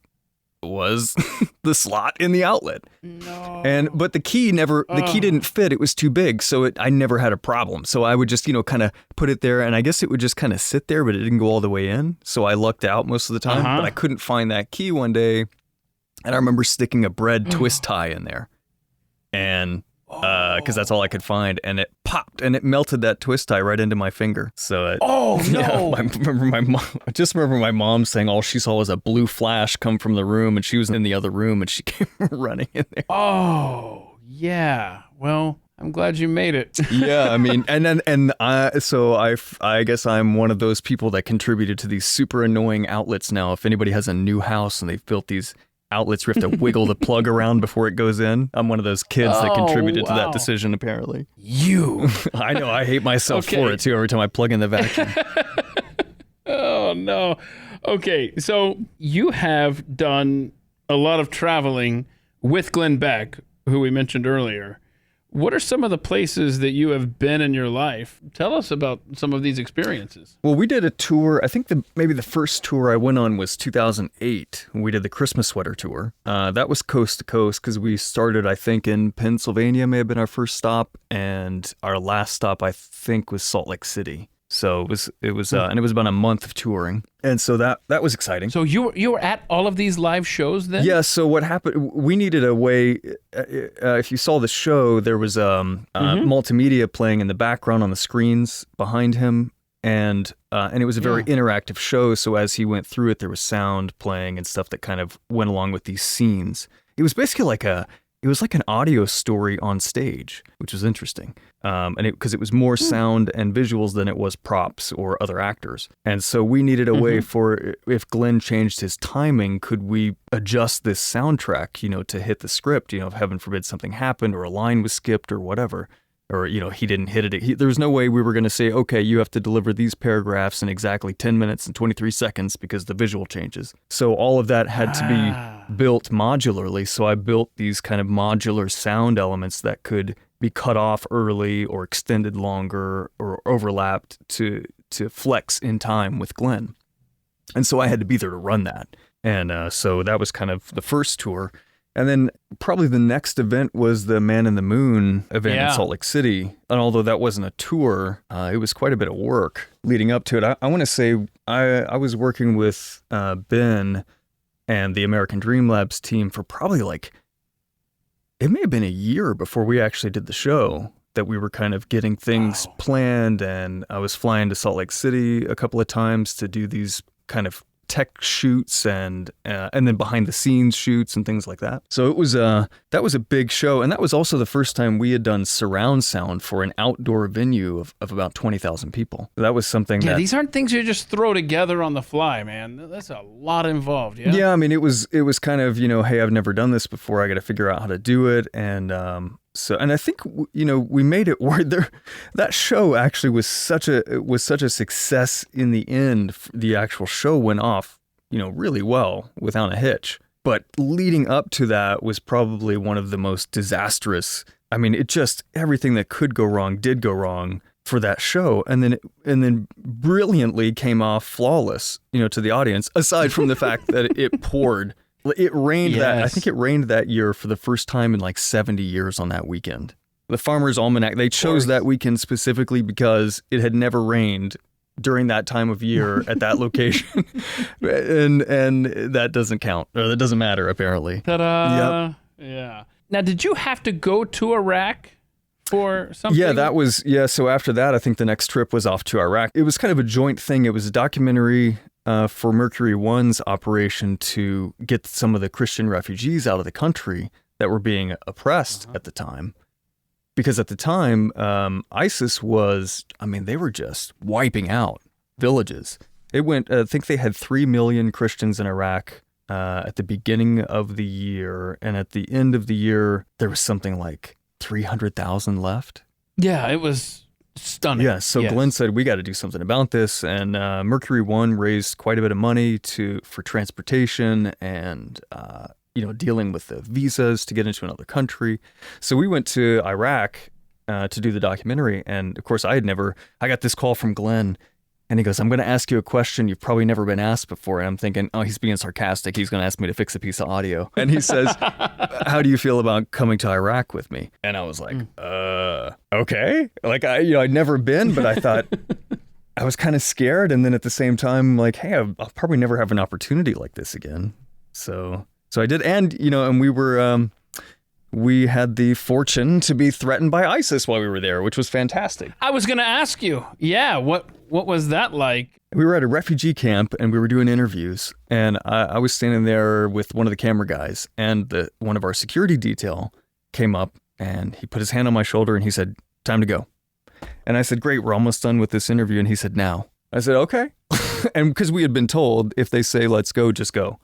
S1: was the slot in the outlet.
S2: No.
S1: But the key didn't fit. It was too big, so I never had a problem. So I would just, kind of put it there, and I guess it would just kind of sit there, but it didn't go all the way in. So I lucked out most of the time, but I couldn't find that key one day. And I remember sticking a bread twist tie in there. And because that's all I could find, and it popped, and it melted that twist tie right into my finger. So
S2: no!
S1: I remember my mom saying all she saw was a blue flash come from the room, and she was in the other room, and she came running in there.
S2: Oh yeah. Well, I'm glad you made it.
S1: Yeah, I mean, so I guess I'm one of those people that contributed to these super annoying outlets now. If anybody has a new house and they've built these outlets, you have to wiggle the plug around before it goes in. I'm one of those kids that contributed to that decision, apparently. I know, I hate myself for it, too, every time I plug in the vacuum.
S2: Oh, no. Okay, so you have done a lot of traveling with Glenn Beck, who we mentioned earlier. What are some of the places that you have been in your life? Tell us about some of these experiences.
S1: Well, we did a tour. I think maybe the first tour I went on was 2008. We did the Christmas sweater tour. That was coast to coast because we started, I think, in Pennsylvania, may have been our first stop. And our last stop, I think, was Salt Lake City. So it was and it was about a month of touring. And so that was exciting.
S2: So you were at all of these live shows then?
S1: Yeah, so what happened, we needed a way, if you saw the show, there was multimedia playing in the background on the screens behind him, and it was a very interactive show, so as he went through it, there was sound playing and stuff that kind of went along with these scenes. It was basically like an audio story on stage, which was interesting. Because it was more sound and visuals than it was props or other actors. And so we needed a way for, if Glenn changed his timing, could we adjust this soundtrack, to hit the script, if heaven forbid something happened or a line was skipped or whatever, or, he didn't hit it. There was no way we were going to say, okay, you have to deliver these paragraphs in exactly 10 minutes and 23 seconds because the visual changes. So all of that had to be built modularly. So I built these kind of modular sound elements that could be cut off early or extended longer or overlapped to flex in time with Glenn. And so I had to be there to run that. And so that was kind of the first tour. And then probably the next event was the Man in the Moon event
S2: Yeah.
S1: in Salt Lake City. And although that wasn't a tour, it was quite a bit of work leading up to it. I want to say I was working with Ben and the American Dream Labs team for probably it may have been a year before we actually did the show, that we were kind of getting things planned. And I was flying to Salt Lake City a couple of times to do these kind of tech shoots and then behind the scenes shoots and things like that. So it was that was a big show, and that was also the first time we had done surround sound for an outdoor venue of about 20,000 people. So that was something
S2: Yeah,
S1: that
S2: these aren't things you just throw together on the fly, man. That's a lot involved. Yeah.
S1: Yeah, I mean, it was kind of, hey, I've never done this before. I got to figure out how to do it. And and I think, we made it where that show actually was such a success in the end. The actual show went off, really well without a hitch. But leading up to that was probably one of the most disastrous. I mean, everything that could go wrong did go wrong for that show, and then brilliantly came off flawless, to the audience, aside from the fact that it poured. It rained I think it rained that year for the first time in 70 years on that weekend. The Farmer's Almanac, they chose that weekend specifically because it had never rained during that time of year at that location. and that doesn't count, or that doesn't matter apparently.
S2: Ta-da.
S1: Yep.
S2: Yeah. Now, did you have to go to Iraq for something?
S1: Yeah, so after that, I think the next trip was off to Iraq. It was kind of a joint thing. It was a documentary for Mercury One's operation to get some of the Christian refugees out of the country that were being oppressed at the time. Because at the time, ISIS they were just wiping out villages. It went, I think they had 3 million Christians in Iraq at the beginning of the year. And at the end of the year, there was something like 300,000 left.
S2: Yeah, it was stunning.
S1: Yeah, so
S2: Yes.
S1: Glenn said, we got to do something about this. And Mercury One raised quite a bit of money for transportation and, dealing with the visas to get into another country. So we went to Iraq to do the documentary. And of course, I got this call from Glenn, and he goes, I'm going to ask you a question you've probably never been asked before. And I'm thinking, oh, he's being sarcastic. He's going to ask me to fix a piece of audio. And he says, how do you feel about coming to Iraq with me? And I was like, okay. I'd never been, but I thought I was kind of scared. And then at the same time, hey, I'll probably never have an opportunity like this again. So I did. And, and we had the fortune to be threatened by ISIS while we were there, which was fantastic.
S2: I was going to ask you, what was that like?
S1: We were at a refugee camp and we were doing interviews, and I was standing there with one of the camera guys, and one of our security detail came up and he put his hand on my shoulder and he said, time to go. And I said, great, we're almost done with this interview. And he said, now. I said, okay. And because we had been told, if they say, let's go, just go.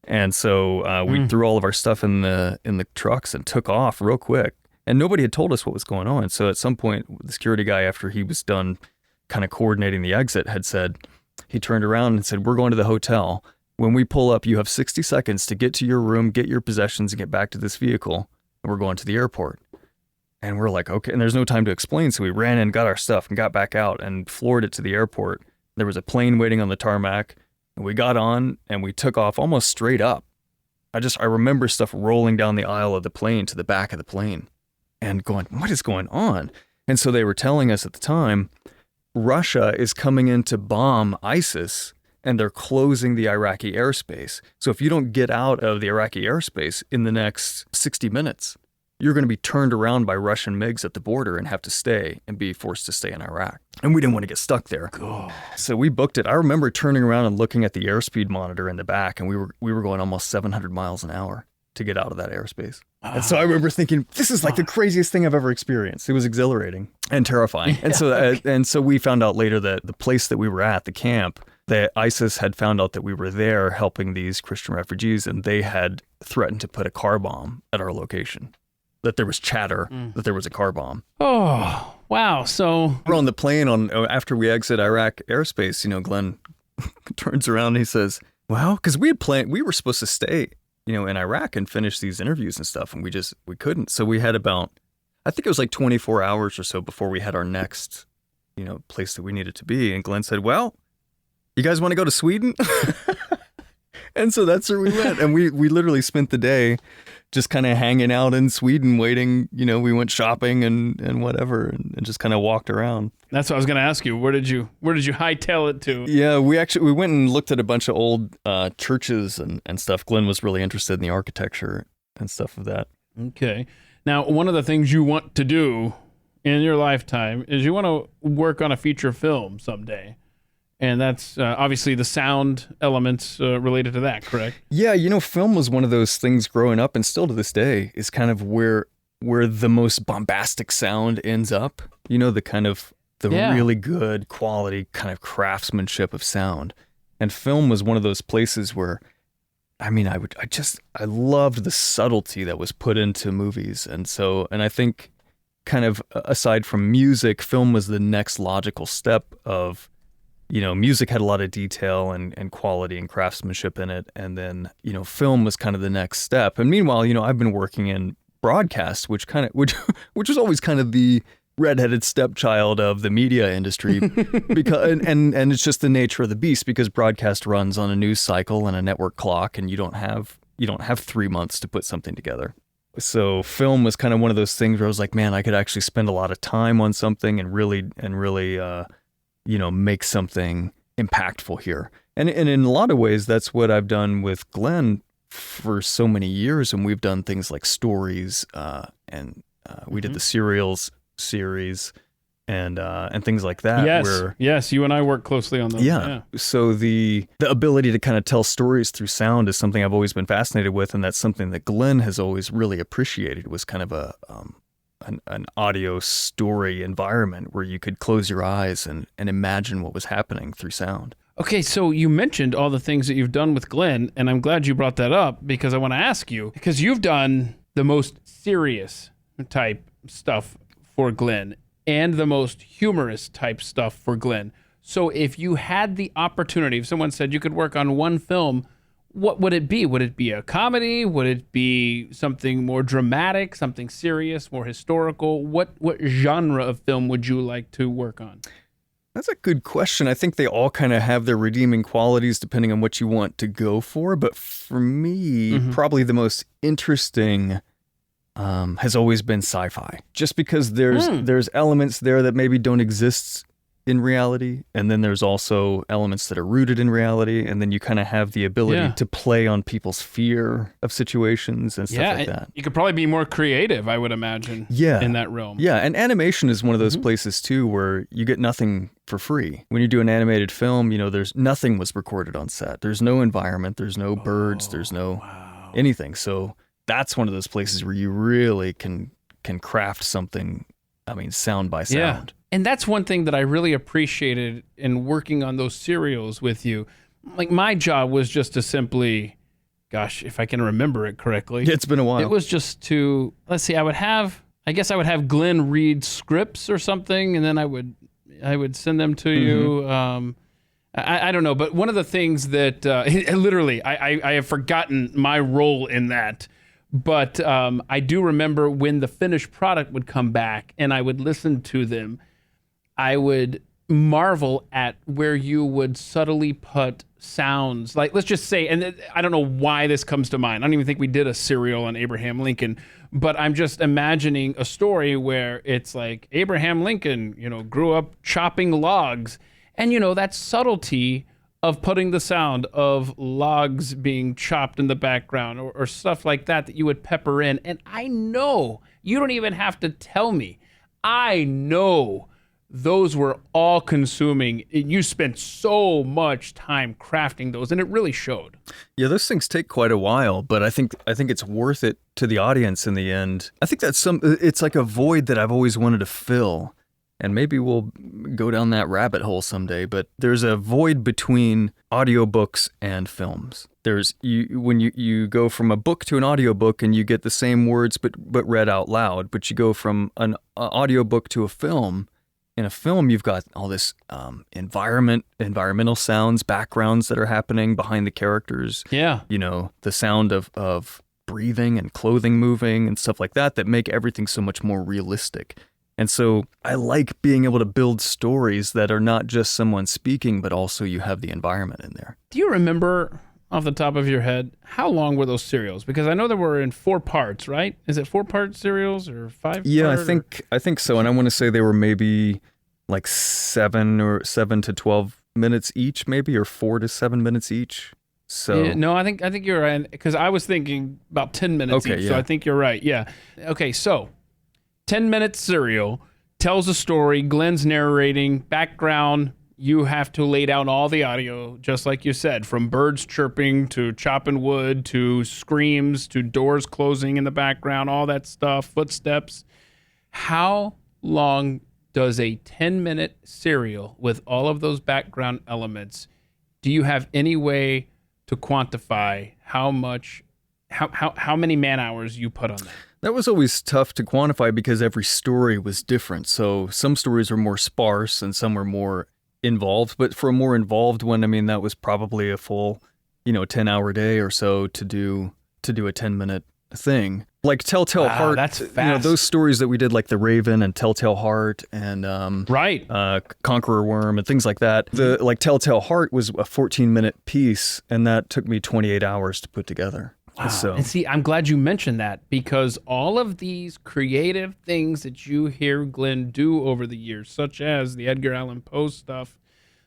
S1: And so we threw all of our stuff in the trucks and took off real quick. And nobody had told us what was going on. So at some point, the security guy, after he was done kind of coordinating the exit, he turned around and said, we're going to the hotel. When we pull up, you have 60 seconds to get to your room, get your possessions, and get back to this vehicle. And we're going to the airport. And we're like, okay. And there's no time to explain. So we ran in, got our stuff, and got back out and floored it to the airport. There was a plane waiting on the tarmac. And we got on and we took off almost straight up. I remember stuff rolling down the aisle of the plane to the back of the plane and going, what is going on? And so they were telling us at the time, Russia is coming in to bomb ISIS and they're closing the Iraqi airspace. So if you don't get out of the Iraqi airspace in the next 60 minutes, you're going to be turned around by Russian MiGs at the border and have to stay and be forced to stay in Iraq. And we didn't want to get stuck there.
S2: God.
S1: So we booked it. I remember turning around and looking at the airspeed monitor in the back, and we were going almost 700 miles an hour to get out of that airspace. And so I remember thinking, this is like the craziest thing I've ever experienced. It was exhilarating and terrifying. And so we found out later that the place that we were at, the camp, that ISIS had found out that we were there helping these Christian refugees, and they had threatened to put a car bomb at our location. That there was chatter that there was a car bomb.
S2: Oh, wow. So
S1: we're on the plane after we exit Iraq airspace, Glenn turns around and he says, well, because we were supposed to stay, in Iraq and finish these interviews and stuff. And we couldn't. So we had about, I think it was like 24 hours or so before we had our next, place that we needed to be. And Glenn said, well, you guys want to go to Sweden? And so that's where we went. And we literally spent the day just kind of hanging out in Sweden, waiting. We went shopping and whatever, and just kind of walked around.
S2: That's what I was going to ask you. Where did you hightail it to?
S1: Yeah, we went and looked at a bunch of old churches and stuff. Glenn was really interested in the architecture and stuff of that.
S2: Okay. Now, one of the things you want to do in your lifetime is you want to work on a feature film someday. And that's obviously the sound elements related to that, correct?
S1: Yeah, film was one of those things growing up, and still to this day is kind of where the most bombastic sound ends up. The kind of really good quality kind of craftsmanship of sound. And film was one of those places where, I loved the subtlety that was put into movies. And I think kind of aside from music, film was the next logical step of, music had a lot of detail and quality and craftsmanship in it. And then, film was kind of the next step. And meanwhile, I've been working in broadcast, which was always kind of the redheaded stepchild of the media industry because and it's just the nature of the beast, because broadcast runs on a news cycle and a network clock, and you don't have 3 months to put something together. So film was kind of one of those things where I was like, man, I could actually spend a lot of time on something and really make something impactful here. And in a lot of ways, that's what I've done with Glenn for so many years. And we've done things like stories, and we did the serials series and things like that.
S2: Yes, you and I work closely on those.
S1: Yeah. So the ability to kind of tell stories through sound is something I've always been fascinated with, and that's something that Glenn has always really appreciated, was kind of an audio story environment where you could close your eyes and imagine what was happening through sound.
S2: Okay, so you mentioned all the things that you've done with Glenn, and I'm glad you brought that up, because I want to ask you, because you've done the most serious type stuff for Glenn and the most humorous type stuff for Glenn. So if you had the opportunity, if someone said you could work on one film, what would it be? Would it be a comedy? Would it be something more dramatic, something serious, more historical? What genre of film would you like to work on?
S1: That's a good question. I think they all kind of have their redeeming qualities depending on what you want to go for. But for me, probably the most interesting has always been sci-fi. Just because there's elements there that maybe don't exist in reality, and then there's also elements that are rooted in reality, and then you kind of have the ability to play on people's fear of situations and stuff like that.
S2: You could probably be more creative, I would imagine, in that realm.
S1: Yeah, and animation is one of those places too where you get nothing for free. When you do an animated film, there's nothing was recorded on set. There's no environment, there's no birds, there's no anything. So that's one of those places where you really can craft something, sound by sound.
S2: Yeah. And that's one thing that I really appreciated in working on those serials with you. Like, my job was just to simply, gosh, if I can remember it correctly.
S1: It's been a while.
S2: It was just to, I would have Glenn read scripts or something, and then I would send them to you. I don't know, but one of the things that, literally, I have forgotten my role in that. But I do remember when the finished product would come back and I would listen to them, I would marvel at where you would subtly put sounds. Like, let's just say, and I don't know why this comes to mind. I don't even think we did a serial on Abraham Lincoln, but I'm just imagining a story where it's like Abraham Lincoln, grew up chopping logs, and that subtlety of putting the sound of logs being chopped in the background or stuff like that you would pepper in. And I know, you don't even have to tell me, I know those were all consuming. You spent so much time crafting those, and it really showed.
S1: Yeah, those things take quite a while, but I think it's worth it to the audience in the end. I think it's like a void that I've always wanted to fill. And maybe we'll go down that rabbit hole someday, but there's a void between audiobooks and films. When you go from a book to an audiobook and you get the same words but read out loud, but you go from an audiobook to a film. In a film, you've got all this environmental sounds, backgrounds that are happening behind the characters.
S2: Yeah.
S1: The sound of breathing and clothing moving and stuff like that make everything so much more realistic. And so I like being able to build stories that are not just someone speaking, but also you have the environment in there.
S2: Do you remember, off the top of your head, how long were those serials? Because I know they were in 4 parts, right? Is it 4-part serials or 5?
S1: Yeah, I think so. And I want to say they were maybe like 7 to 12 minutes each, maybe, or 4 to 7 minutes each. So
S2: yeah, no, I think you're right, because I was thinking about 10 minutes each. Yeah. So I think you're right. Yeah. Okay, so 10-minute serial tells a story. Glenn's narrating, background. You have to lay down all the audio, just like you said, from birds chirping to chopping wood to screams to doors closing in the background, all that stuff, footsteps. How long does a 10-minute serial with all of those background elements, do you have any way to quantify how many man hours you put on that?
S1: That was always tough to quantify because every story was different. So some stories were more sparse and some were more involved. But for a more involved one, I mean, that was probably a full, 10-hour day or so to do a 10-minute thing. Like Telltale Heart,
S2: that's fast.
S1: Those stories that we did, like The Raven and Telltale Heart and
S2: right,
S1: Conqueror Worm and things like that. Like Telltale Heart was a 14-minute piece, and that took me 28 hours to put together.
S2: Wow.
S1: So.
S2: And see, I'm glad you mentioned that, because all of these creative things that you hear Glenn do over the years, such as the Edgar Allan Poe stuff,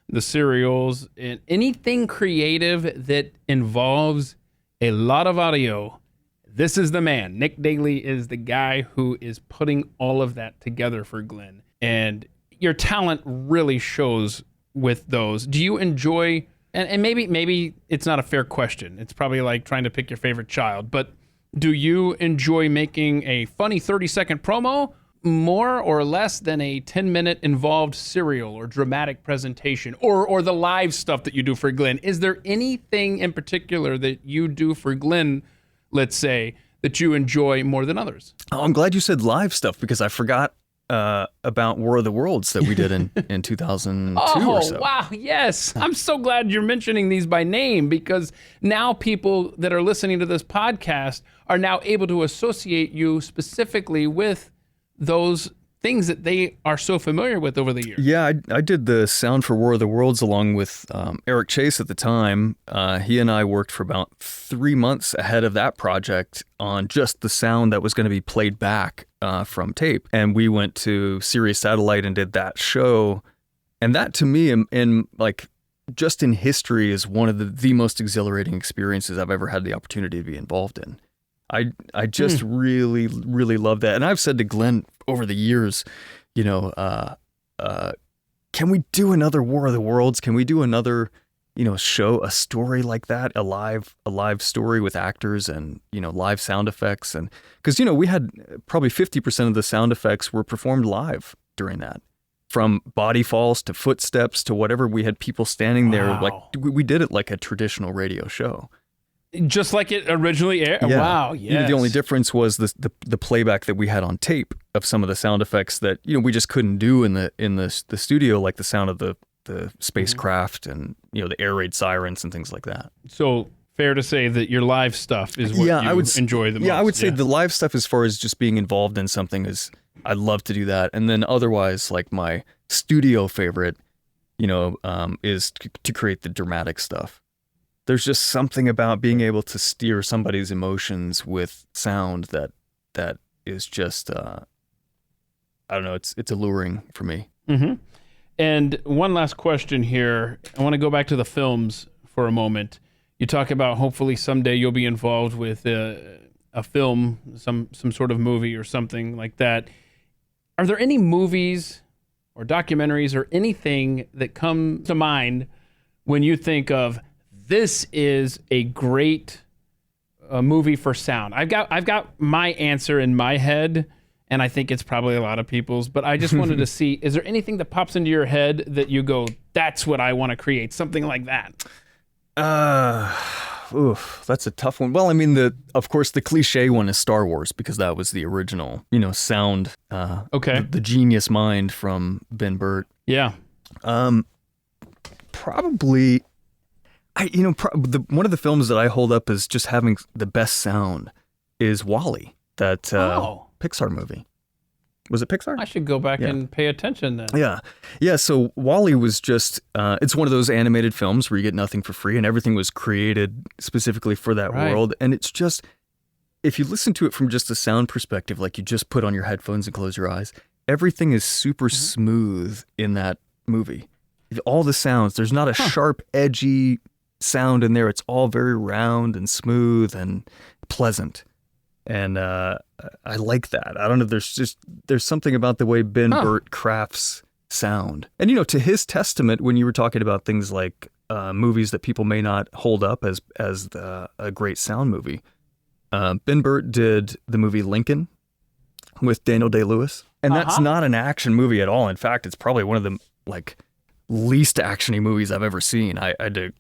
S2: the serials, and anything creative that involves a lot of audio, this is the man. Nick Daley is the guy who is putting all of that together for Glenn. And your talent really shows with those. Do you enjoy... And maybe it's not a fair question. It's probably like trying to pick your favorite child. But do you enjoy making a funny 30-second promo more or less than a 10-minute involved serial or dramatic presentation or the live stuff that you do for Glenn? Is there anything in particular that you do for Glenn, let's say, that you enjoy more than others?
S1: Oh, I'm glad you said live stuff, because I forgot about War of the Worlds that we did in 2002 or so.
S2: Oh, wow, yes. I'm so glad you're mentioning these by name, because now people that are listening to this podcast are now able to associate you specifically with those things that they are so familiar with over the years.
S1: Yeah, I did the sound for War of the Worlds along with Eric Chase at the time. He and I worked for about 3 months ahead of that project on just the sound that was going to be played back from tape. And we went to Sirius Satellite and did that show. And that, to me, in like just in history, is one of the most exhilarating experiences I've ever had the opportunity to be involved in. I just really, really love that. And I've said to Glenn over the years, can we do another War of the Worlds? Can we do another, show, a story like that, a live story with actors and, live sound effects? And because, we had probably 50% of the sound effects were performed live during that. From body falls to footsteps to whatever, we had people standing there.
S2: Wow.
S1: Like we did it like a traditional radio show.
S2: Just like it originally aired?
S1: Yeah.
S2: Wow, yes.
S1: The only difference was the playback that we had on tape of some of the sound effects that, we just couldn't do in the studio, like the sound of the spacecraft and, the air raid sirens and things like that.
S2: So fair to say that your live stuff is what you enjoy the most.
S1: Yeah, I would say the live stuff, as far as just being involved in something, is I love to do that. And then otherwise, like my studio favorite, is to create the dramatic stuff. There's just something about being able to steer somebody's emotions with sound that is just, I don't know, it's alluring for me.
S2: Mm-hmm. And one last question here. I want to go back to the films for a moment. You talk about hopefully someday you'll be involved with a film, some sort of movie or something like that. Are there any movies or documentaries or anything that come to mind when you think of, this is a great movie for sound? I've got my answer in my head, and I think it's probably a lot of people's, but I just wanted to see, is there anything that pops into your head that you go, that's what I want to create, something like that?
S1: That's a tough one. Well, I mean, of course, the cliche one is Star Wars, because that was the original, sound.
S2: Okay.
S1: The genius mind from Ben Burtt.
S2: Yeah.
S1: Probably... one of the films that I hold up as just having the best sound is WALL-E, that Pixar movie. Was it Pixar?
S2: I should go back and pay attention then.
S1: Yeah. So WALL-E was just, it's one of those animated films where you get nothing for free and everything was created specifically for that world. And it's just, if you listen to it from just a sound perspective, like you just put on your headphones and close your eyes, everything is super smooth in that movie. All the sounds, there's not a sharp, edgy sound in there. It's all very round and smooth and pleasant. And I like that. I don't know. There's something about the way Ben Burtt crafts sound. And, you know, to his testament, when you were talking about things like movies that people may not hold up as a great sound movie, Ben Burtt did the movie Lincoln with Daniel Day-Lewis. And that's not an action movie at all. In fact, it's probably one of the least actiony movies I've ever seen. I had to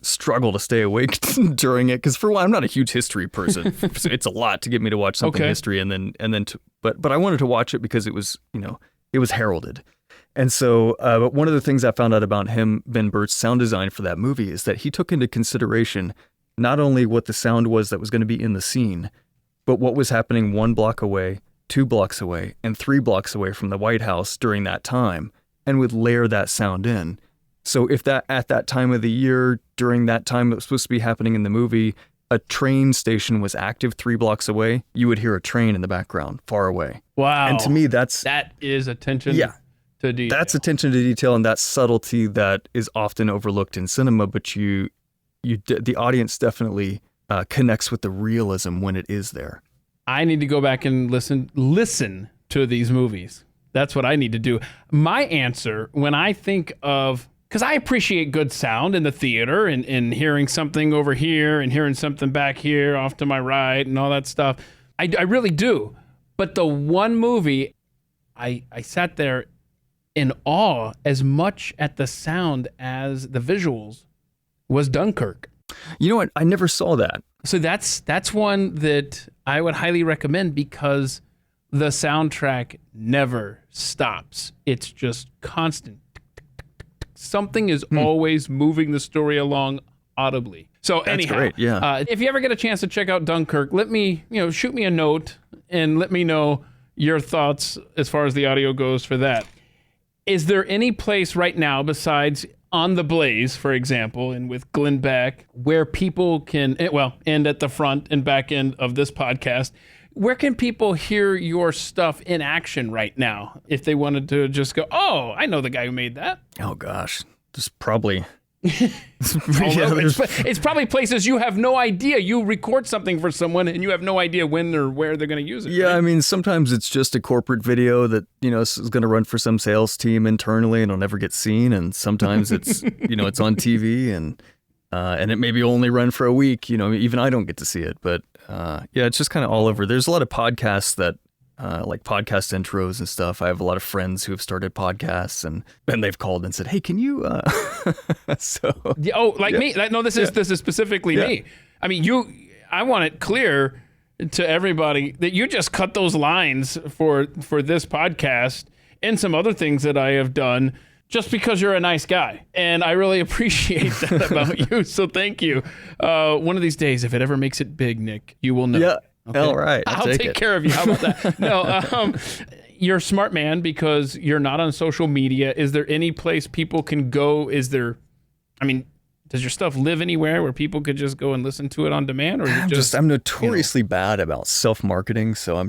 S1: struggle to stay awake during it because, for one, I'm not a huge history person. So it's a lot to get me to watch something history, but I wanted to watch it because it was, you know, it was heralded. And so, but one of the things I found out about him, Ben Burtt's sound design for that movie, is that he took into consideration not only what the sound was that was going to be in the scene, but what was happening 1 block away, 2 blocks away, and 3 blocks away from the White House during that time, and would layer that sound in. So if that at that time of the year, during that time that was supposed to be happening in the movie, a train station was active 3 blocks away, you would hear a train in the background far away.
S2: Wow.
S1: And to me, that
S2: is attention to detail.
S1: That's attention to detail, and that's subtlety that is often overlooked in cinema, but the audience definitely connects with the realism when it is there.
S2: I need to go back and listen to these movies. That's what I need to do. My answer, when I think of, because I appreciate good sound in the theater and hearing something over here and hearing something back here off to my right and all that stuff. I really do. But the one movie, I sat there in awe as much at the sound as the visuals was Dunkirk.
S1: You know what? I never saw that.
S2: So that's one that I would highly recommend because the soundtrack never stops. It's just constant. Something is always moving the story along audibly. So anyhow,
S1: great, yeah.
S2: If you ever get a chance to check out Dunkirk, shoot me a note and let me know your thoughts as far as the audio goes for that. Is there any place right now besides On the Blaze, for example, and with Glenn Beck, where people can, and at the front and back end of this podcast, where can people hear your stuff in action right now if they wanted to just go, oh, I know the guy who made that?
S1: Oh, gosh. Just probably...
S2: It's probably places you have no idea. You record something for someone and you have no idea when or where they're going to use it.
S1: Yeah,
S2: right?
S1: I mean, sometimes it's just a corporate video that, is going to run for some sales team internally and it'll never get seen. And sometimes it's, it's on TV and it maybe only run for a week. Even I don't get to see it. But it's just kind of all over. There's a lot of podcasts that, like podcast intros and stuff. I have a lot of friends who have started podcasts and they've called and said, hey, can you, me?
S2: No, this is specifically me. I mean, I want it clear to everybody that you just cut those lines for this podcast and some other things that I have done just because you're a nice guy. And I really appreciate that about you. So thank you. One of these days, if it ever makes it big, Nick, you will know.
S1: Yeah.
S2: Okay?
S1: All right.
S2: I'll take care of you. How about that? No, you're a smart man because you're not on social media. Is there any place people can go? Does your stuff live anywhere where people could just go and listen to it on demand? Or
S1: I'm notoriously bad about self-marketing. So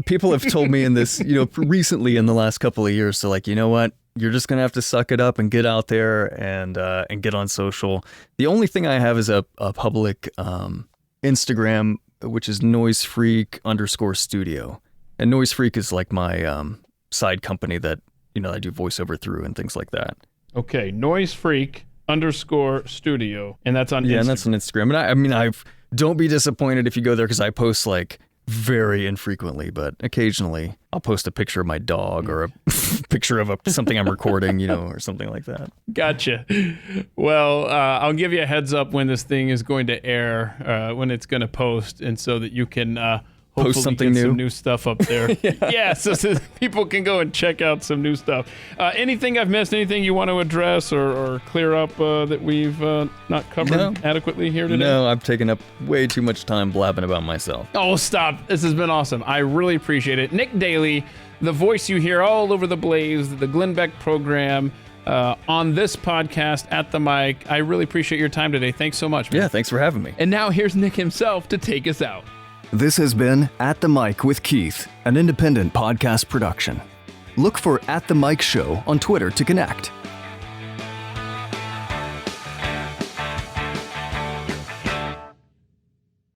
S1: people have told me in this, recently in the last couple of years, so like, you know what? You're just going to have to suck it up and get out there and get on social. The only thing I have is a public Instagram, which is noisefreak_studio. And Noise Freak is like my side company that, I do voiceover through and things like that.
S2: Okay, noisefreak_studio. And that's on Instagram.
S1: Yeah, and that's on Instagram. And I don't be disappointed if you go there because I post like very infrequently, but occasionally I'll post a picture of my dog or a picture of something I'm recording, or something like that.
S2: Gotcha. Well, I'll give you a heads up when this thing is going to air, when it's going to post, and so that you can hopefully
S1: post something
S2: get
S1: new.
S2: Some new stuff up there. Yeah, so people can go and check out some new stuff. Anything I've missed, anything you want to address or clear up that we've not covered adequately here today?
S1: No, I've taken up way too much time blabbing about myself.
S2: Oh, stop. This has been awesome. I really appreciate it. Nick Daley, the voice you hear all over the Blaze, the Glenn Beck program, on this podcast, At the Mic. I really appreciate your time today. Thanks so much, man.
S1: Yeah, thanks for having me.
S2: And now here's Nick himself to take us out.
S1: This has been At the Mic with Keith, an independent podcast production. Look for At the Mic Show on Twitter to connect.